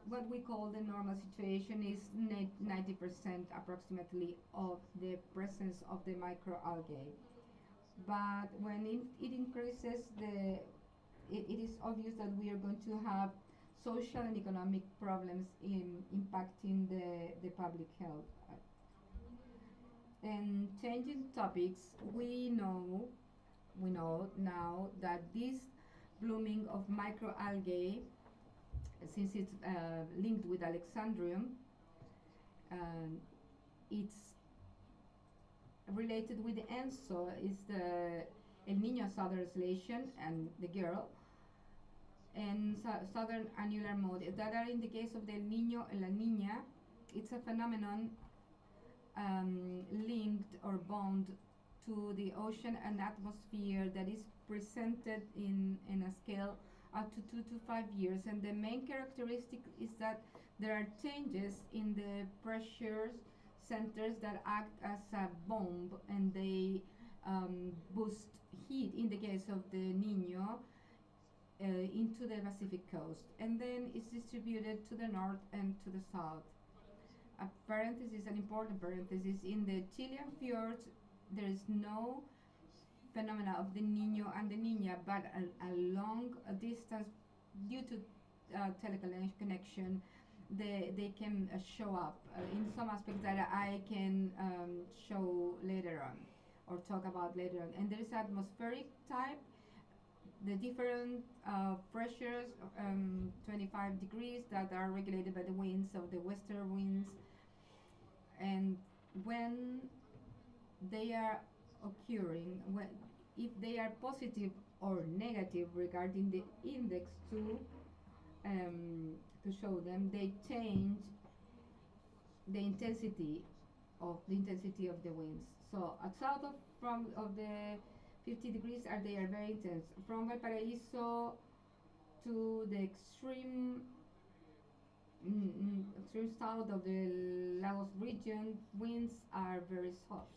what we call the normal situation is 90% approximately of the presence of the microalgae. But when it increases, it is obvious that we are going to have social and economic problems in impacting the public health. And changing topics, we know now that this blooming of microalgae, since it's linked with Alexandrium, it's related with the ENSO, is the El Niño southern oscillation and the girl, and southern annular mode that are in the case of the El Niño and La Niña. It's a phenomenon linked or bound to the ocean and atmosphere that is presented in a scale up to 2 to 5 years. And the main characteristic is that there are changes in the pressures centers that act as a bomb, and they boost heat in the case of the Niño into the Pacific coast, and then it's distributed to the north and to the south. A parenthesis, an important parenthesis, in the Chilean fjords there is no phenomena of the Niño and the Niña, but a long distance due to teleconnection they can show up in some aspects that I can show later on or talk about later on. And there is atmospheric type the different pressures, 25 degrees that are regulated by the winds, so the western winds, and when they are occurring, if they are positive or negative regarding the index to show them, they change the intensity of the winds. So south of the 50 degrees they are very intense. From Valparaiso to the extreme south of the Lagos region, winds are very soft.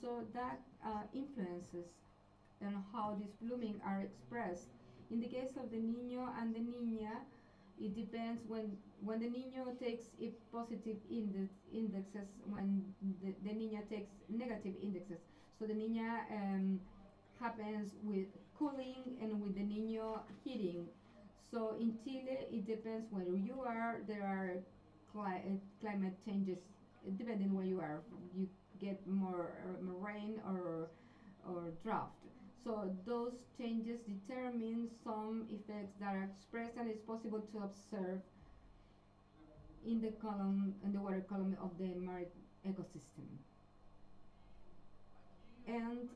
So that influences on how these blooming are expressed. In the case of the Niño and the Niña, it depends when the Niño takes a positive indexes, when the Niña takes negative indexes. So the Niña happens with cooling and with the Niño heating. So in Chile, it depends where you are. There are climate changes depending where you are. You get more rain or drought. So those changes determine some effects that are expressed and it's possible to observe in the water column of the marine ecosystem. And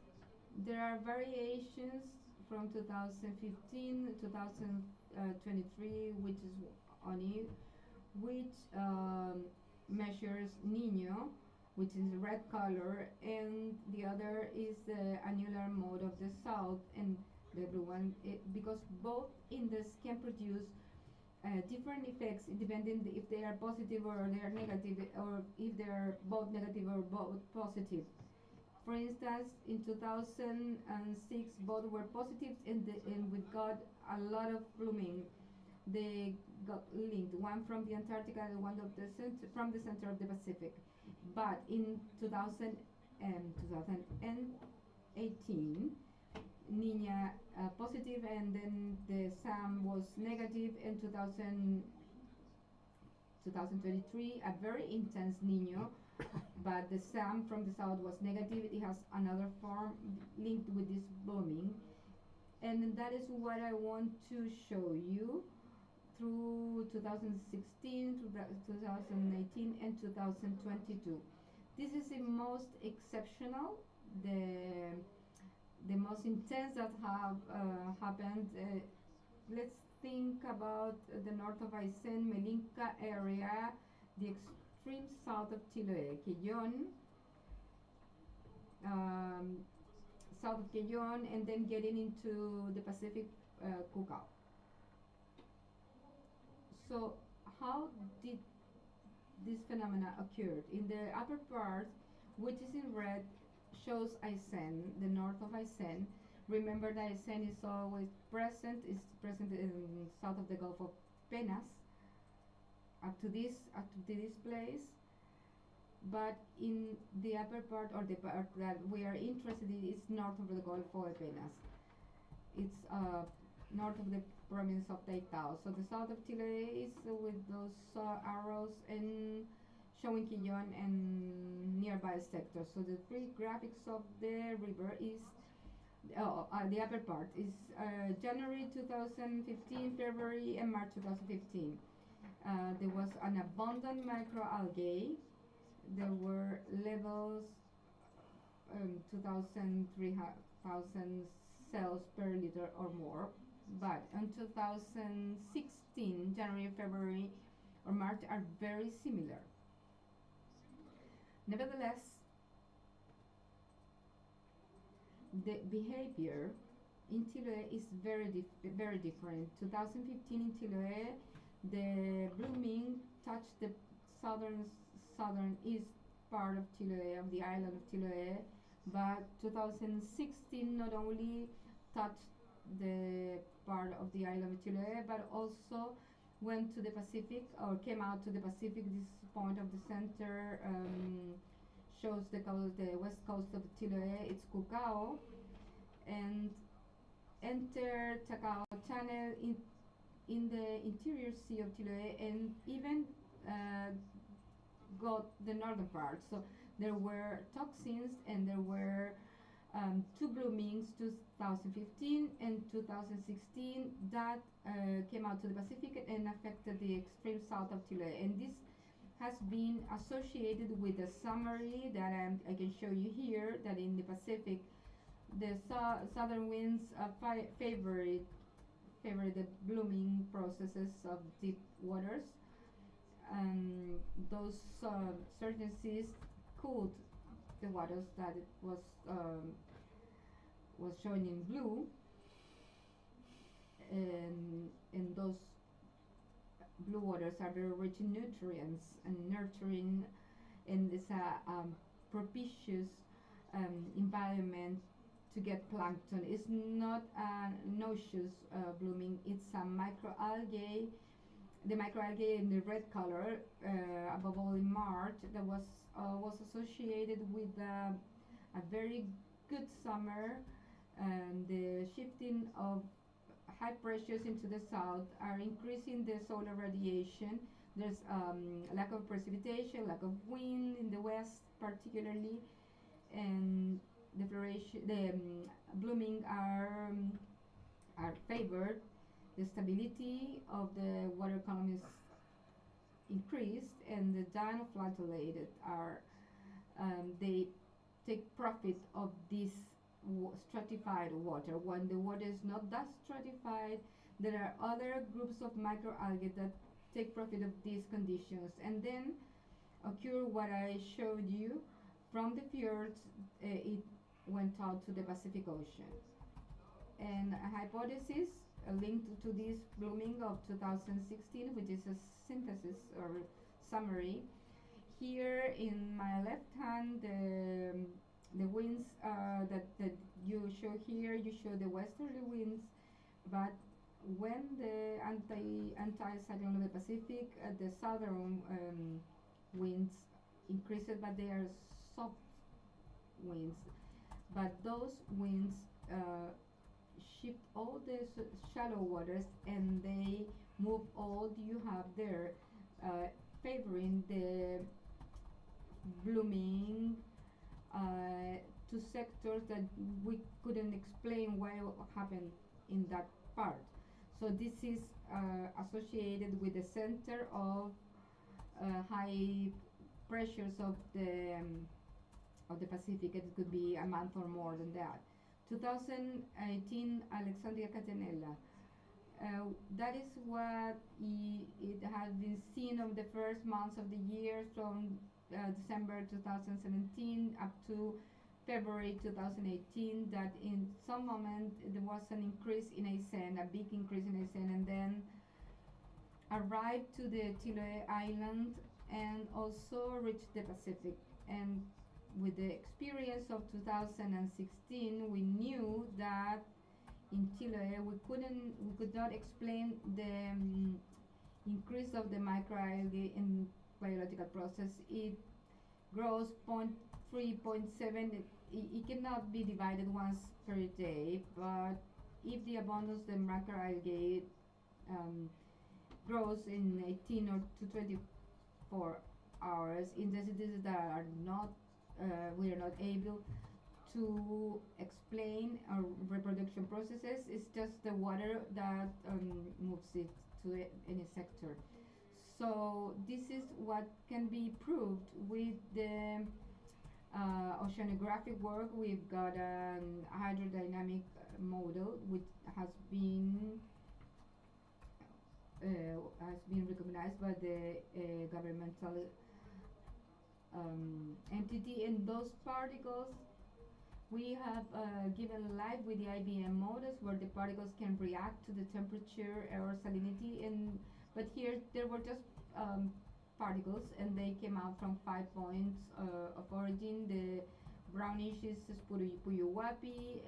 there are variations from 2015 to 2023, which is ONI, which measures Niño, which is red color, and the other is the annular mode of the south and the blue one, because both indices can produce different effects depending if they are positive or they are negative, or if they are both negative or both positive. For instance, in 2006, both were positive, and we got a lot of blooming. They got linked, one from the Antarctica and one of the from the center of the Pacific. But in 2018, Niña positive, and then the SAM was negative. In 2023, a very intense Niño, but the SAM from the south was negative. It has another form linked with this blooming, and that is what I want to show you through 2016, 2018, and 2022. This is the most exceptional, the most intense that have happened. Let's think about the north of Aysén, Melinka area, the extreme south of Chiloé, Quellón, south of Quellón, and then getting into the Pacific, Cucao. So how did this phenomena occurred? In the upper part, which is in red, shows Aysén, the north of Aysén. Remember that Aysén is always present, in south of the Gulf of Penas, up to this place. But in the upper part, or the part that we are interested in, is north of the Gulf of Penas. It's north of the province of Taitao. So the south of Chile is with those arrows and showing Quillon and nearby sectors. So the three graphics of the river is the upper part is January 2015, February, and March 2015. There was an abundant microalgae. There were levels 2,000, 3,000 cells per liter or more. But in 2016, January, February, or March are very similar. Nevertheless, the behavior in Chile is very different. 2015 in Chile, the blooming touched the southern east part of Chile, of the island of Chile, but 2016 not only touched the part of the island of Chile, but also went to the Pacific, or came out to the Pacific. This point of the center shows the west coast of Chile. It's Cucao, and entered Chacao Channel in the interior sea of Chile, and even got the northern part. So there were toxins, and there were two bloomings, 2015 and 2016, that came out to the Pacific and affected the extreme south of Chile. And this has been associated with a summary that I can show you here, that in the Pacific, the southern winds favor the blooming processes of deep waters. Those certain seas cooled the waters that it was shown in blue, and those blue waters are very rich in nutrients and nurturing, and it's a propitious environment to get plankton. It's not a noxious blooming, it's a microalgae. The microalgae in the red color, above all in March, that was associated with a very good summer, and the shifting of high pressures into the south are increasing the solar radiation. There's lack of precipitation, lack of wind in the west particularly, and the blooming are favored. The stability of the water column is increased, and the dinoflagellated are they take profit of this stratified water. When the water is not that stratified, there are other groups of microalgae that take profit of these conditions, and then occur what I showed you from the fjords. It went out to the Pacific Ocean, and a hypothesis linked to this blooming of 2016, which is a synthesis or summary. Here in my left hand, the winds that you show here, you show the westerly winds, but when the anti-cyclone of the Pacific, the southern winds increased, but they are soft winds. But those winds shift all the shallow waters, and they move all you have there, favoring the blooming to sectors that we couldn't explain why it happened in that part. So this is associated with the center of high pressures of the Pacific. It could be a month or more than that. 2018, Alexandria Catenella. That is what it has been seen of the first months of the year, from December 2017 up to February 2018, that in some moment there was an increase in ASEAN, a big increase in ASEAN, and then arrived to the Chile island and also reached the Pacific. And with the experience of 2016, we knew that in Chile we could not explain the increase of the microalgae in biological process. It grows 0.3, 0.7. It cannot be divided once per day, but if the abundance of the microalgae grows in 18 or to 24 hours in densities that are not we are not able to explain our reproduction processes. It's just the water that moves it to any sector. So this is what can be proved with the oceanographic work. We've got a hydrodynamic model which has been recognized by the governmental entity. And those particles, we have given life with the IBM models where the particles can react to the temperature or salinity, but here there were just particles, and they came out from 5 points of origin. The brownish is Puyuhuapi,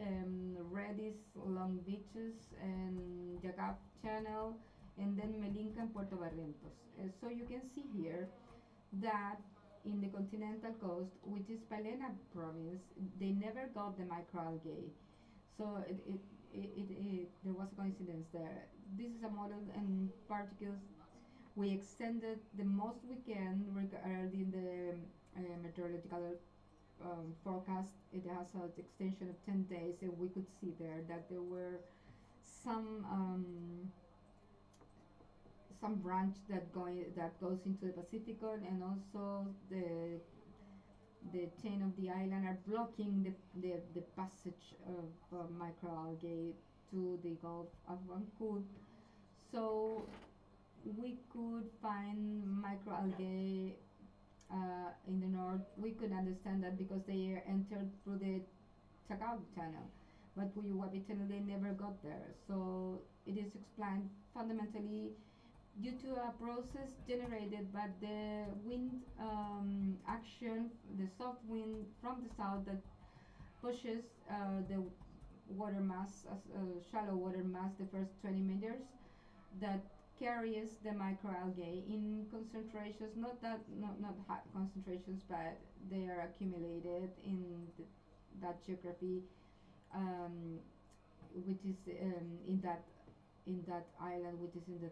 red is Long Beaches and Yagap Channel, and then Melinca and Puerto Barrientos. So you can see here that in the continental coast, which is Palena province, they never got the microalgae. So there was a coincidence there. This is a model, and particles, we extended the most we can regarding the meteorological forecast. It has an extension of 10 days, and we could see there that there were some branch that goes into the Pacific, and also the chain of the island are blocking the passage of microalgae to the Gulf of Vancouver. So we could find microalgae in the north. We could understand that because they entered through the Chagall Channel, but Puyuhuapi Channel, they never got there. So it is explained fundamentally due to a process generated by the wind action, the soft wind from the south that pushes the water mass, shallow water mass, the first 20 meters, that carries the microalgae in concentrations, not high concentrations, but they are accumulated in that geography, which is in that island, which is in the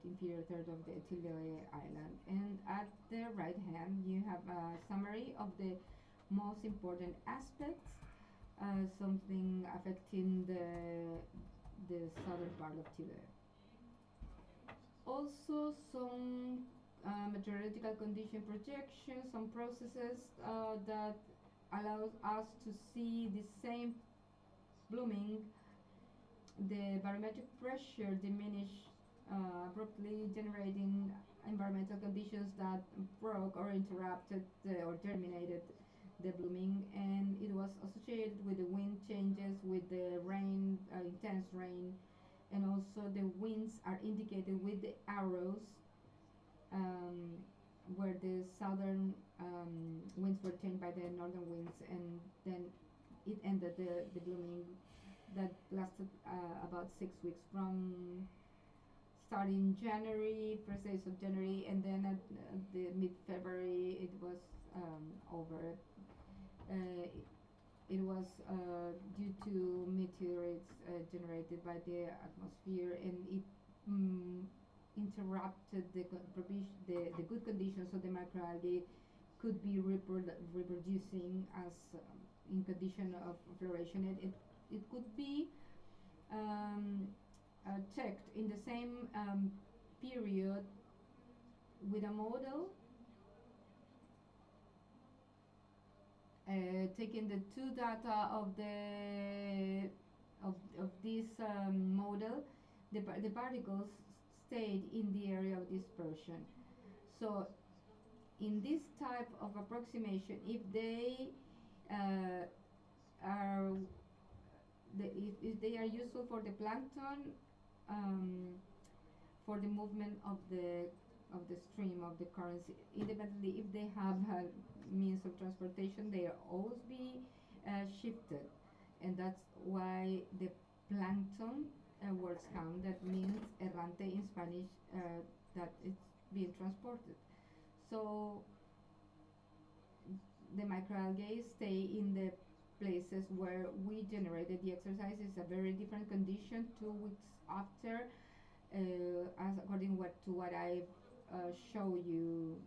inferior third of the Chile island. And at the right hand, you have a summary of the most important aspects, something affecting the southern part of Chile. Also, some meteorological condition projections, some processes that allows us to see the same blooming. The barometric pressure diminished abruptly, generating environmental conditions that broke or interrupted or terminated the blooming, and it was associated with the wind changes, with the rain, intense rain, and also the winds are indicated with the arrows, where the southern winds were changed by the northern winds, and then it ended the blooming that lasted about 6 weeks, from starting January, first days of January, and then at the mid-February it was over. It was due to meteorites generated by the atmosphere, and it interrupted the good conditions, so the microalgae could be reproducing as in condition of floration. It could be checked in the same period with a model, taking the two data of this model. The particles stayed in the area of dispersion. So in this type of approximation, if they if they are useful for the plankton, for the movement of the stream of the currents, independently if they have means of transportation, they always be shifted, and that's why the plankton words come. That means errante in Spanish, that it's being transported. So the microalgae stay in the places where we generated the exercise. Is a very different condition 2 weeks after, as according to what I show you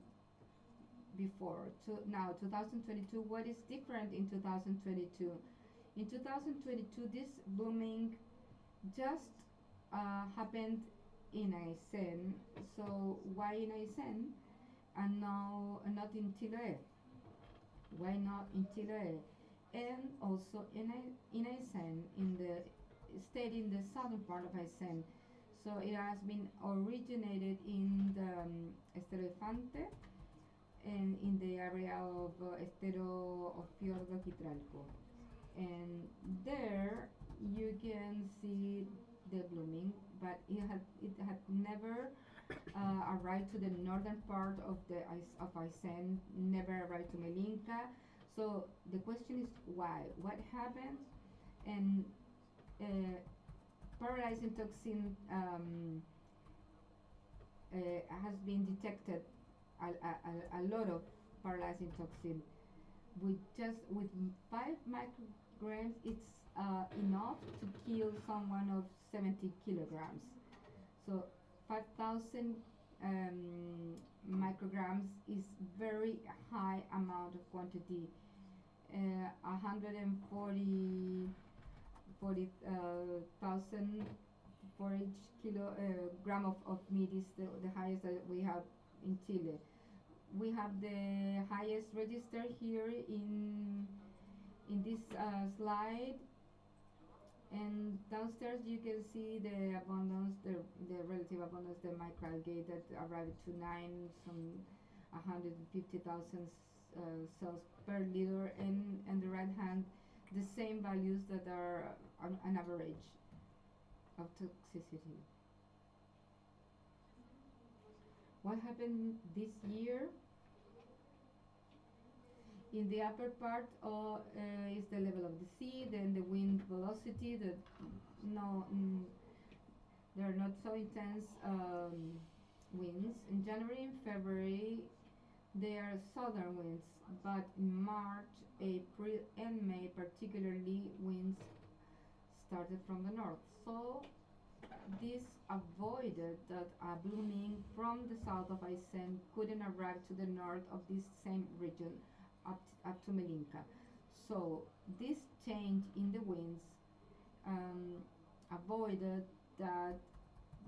before. Now 2022, what is different in 2022? In 2022, this blooming just happened in Aysén. So why in Aysén and now not in Chile? Why not in Chile? And also in Aysén, in the state in the southern part of Aysén. So it has been originated in the Estero Infante and in the area of Estero of Fiordo Quitralco. And there you can see the blooming, but it had never arrived to the northern part of Aysén, never arrived to Melinka. So the question is why? What happened? And paralyzing toxin has been detected, a lot of paralyzing toxin. With 5 micrograms, it's enough to kill someone of 70 kilograms. So 5,000 micrograms is very high amount of quantity. 140,000 for each gram of meat is the highest that we have in Chile. We have the highest register here in this slide, and downstairs you can see the abundance, the relative abundance, the microalgae that arrived to 150,000 cells per liter, and on the right hand the same values that are on an average of toxicity. What happened this year? In the upper part is the level of the sea, then the wind velocity. There are not so intense winds. In January and February, they are southern winds, but in March, April, and May, particularly, winds started from the north. So this avoided that a blooming from the south of Aysén couldn't arrive to the north of this same region up to Melinka. So this change in the winds avoided that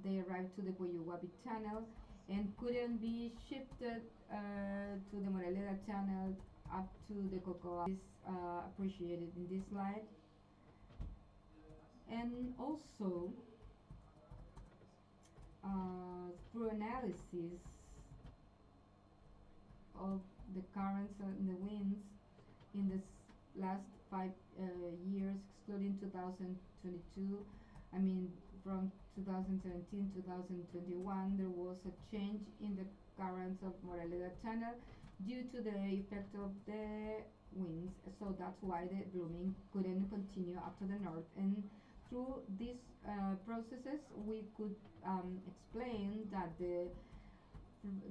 they arrived to the Puyuhuapi channel and couldn't be shifted to the Moraleda channel up to the Cocoa. This appreciated in this slide. And also through analysis of the currents and the winds in the last 5 years, excluding 2022, I mean from 2017 2021, there was a change in the currents of Moraleda channel due to the effect of the winds. So that's why the blooming couldn't continue up to the north. And through these processes, we could explain that the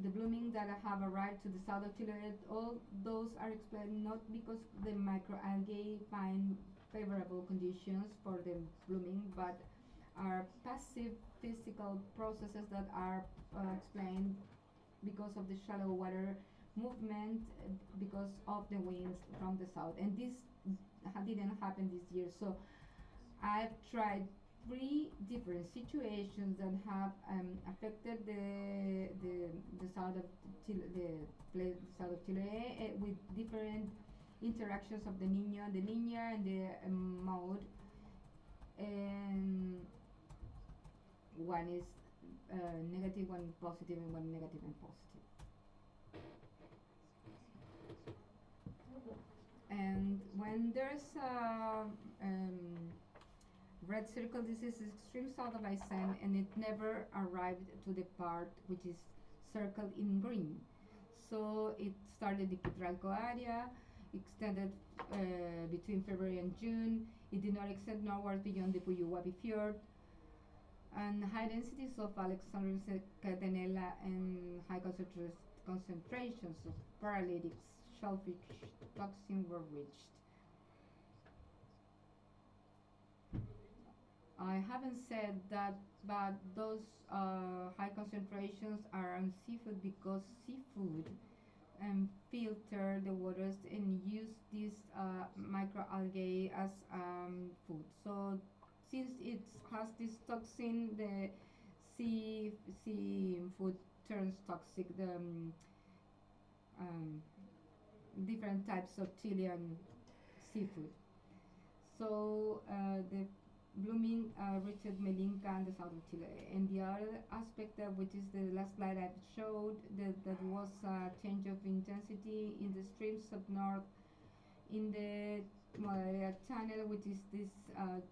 blooming that have arrived to the south of Chile, all those are explained not because the microalgae find favorable conditions for the blooming, but are passive physical processes that are explained because of the shallow water movement because of the winds from the south. And this didn't happen this year. So I've tried 3 different situations that have affected the south of Chile, the south of Chile with different interactions of the Niño and the Niña and the mode. And one is negative, one positive, and one negative and positive. And when there's a red circle, this is extreme south of Aysén, and it never arrived to the part which is circled in green. So it started the Cutralco area, extended between February and June. It did not extend northward beyond the Puyuhuapi Fjord. And high densities of Alexandrin catenella and high concentrations of paralytic shellfish toxin were reached. I haven't said that, but those high concentrations are on seafood because seafood filter the waters and use this microalgae as food. So since it has this toxin, the seafood turns toxic. The different types of Chilean seafood. So the blooming reached Melinka and the south of Chile. And the other aspect, which is the last slide I showed, that was a change of intensity in the streams up north in the María channel, which is this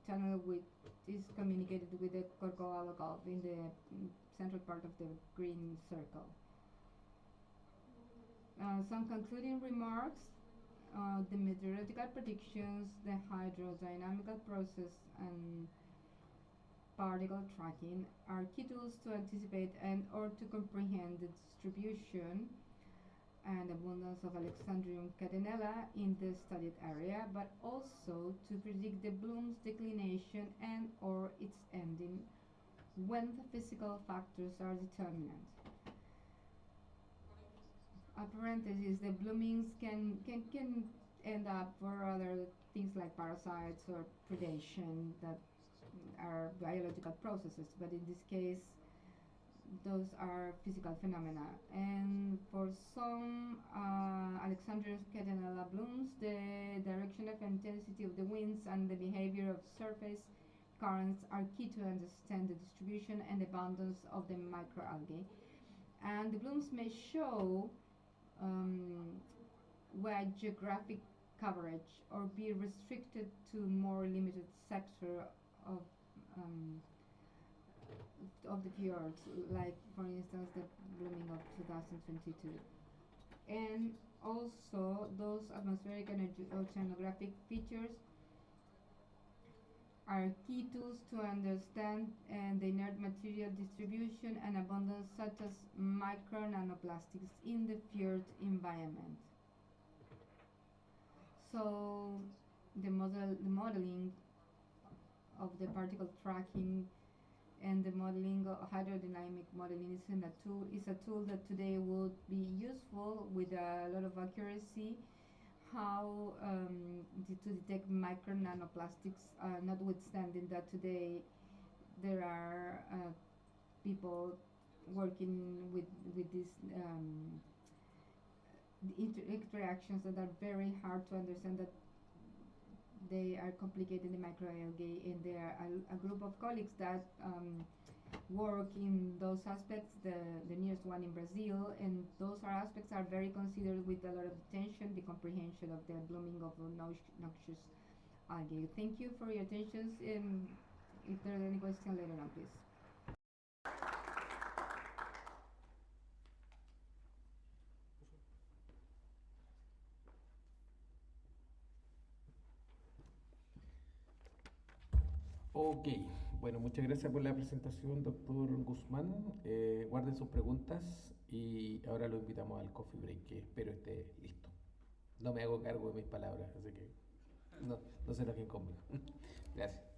channel which is communicated with the Corcovado Gulf in the central part of the green circle. Some concluding remarks. The meteorological predictions, the hydrodynamical process, and particle tracking are key tools to anticipate and or to comprehend the distribution and abundance of Alexandrium catenella in the studied area, but also to predict the bloom's declination and or its ending when the physical factors are determinant. parentheses, the bloomings can end up for other things like parasites or predation that are biological processes, but in this case those are physical phenomena. And for some Alexandria catenella blooms, the direction of intensity of the winds and the behavior of surface currents are key to understand the distribution and abundance of the microalgae. And the blooms may show wide geographic coverage or be restricted to more limited sector of the fjords, like for instance the blooming of 2022. And also those atmospheric and oceanographic features are key tools to understand the inert material distribution and abundance, such as micro nanoplastics in the fjord environment. So the modeling of the particle tracking and the modeling of hydrodynamic modeling is a tool that today would be useful with a lot of accuracy. How to detect micro nanoplastics, notwithstanding that today there are people working with these interactions that are very hard to understand, that they are complicated, the microalgae, and there are a group of colleagues that work in those aspects, the nearest one in Brazil, and those aspects are very considered with a lot of attention, the comprehension of the blooming of noxious algae. Thank you for your attention, and if there are any questions later on, please. Ok, bueno, muchas gracias por la presentación, doctor Guzmán. Guarden sus preguntas y ahora lo invitamos al coffee break, que espero esté listo. No me hago cargo de mis palabras, así que no se enojen conmigo. Gracias.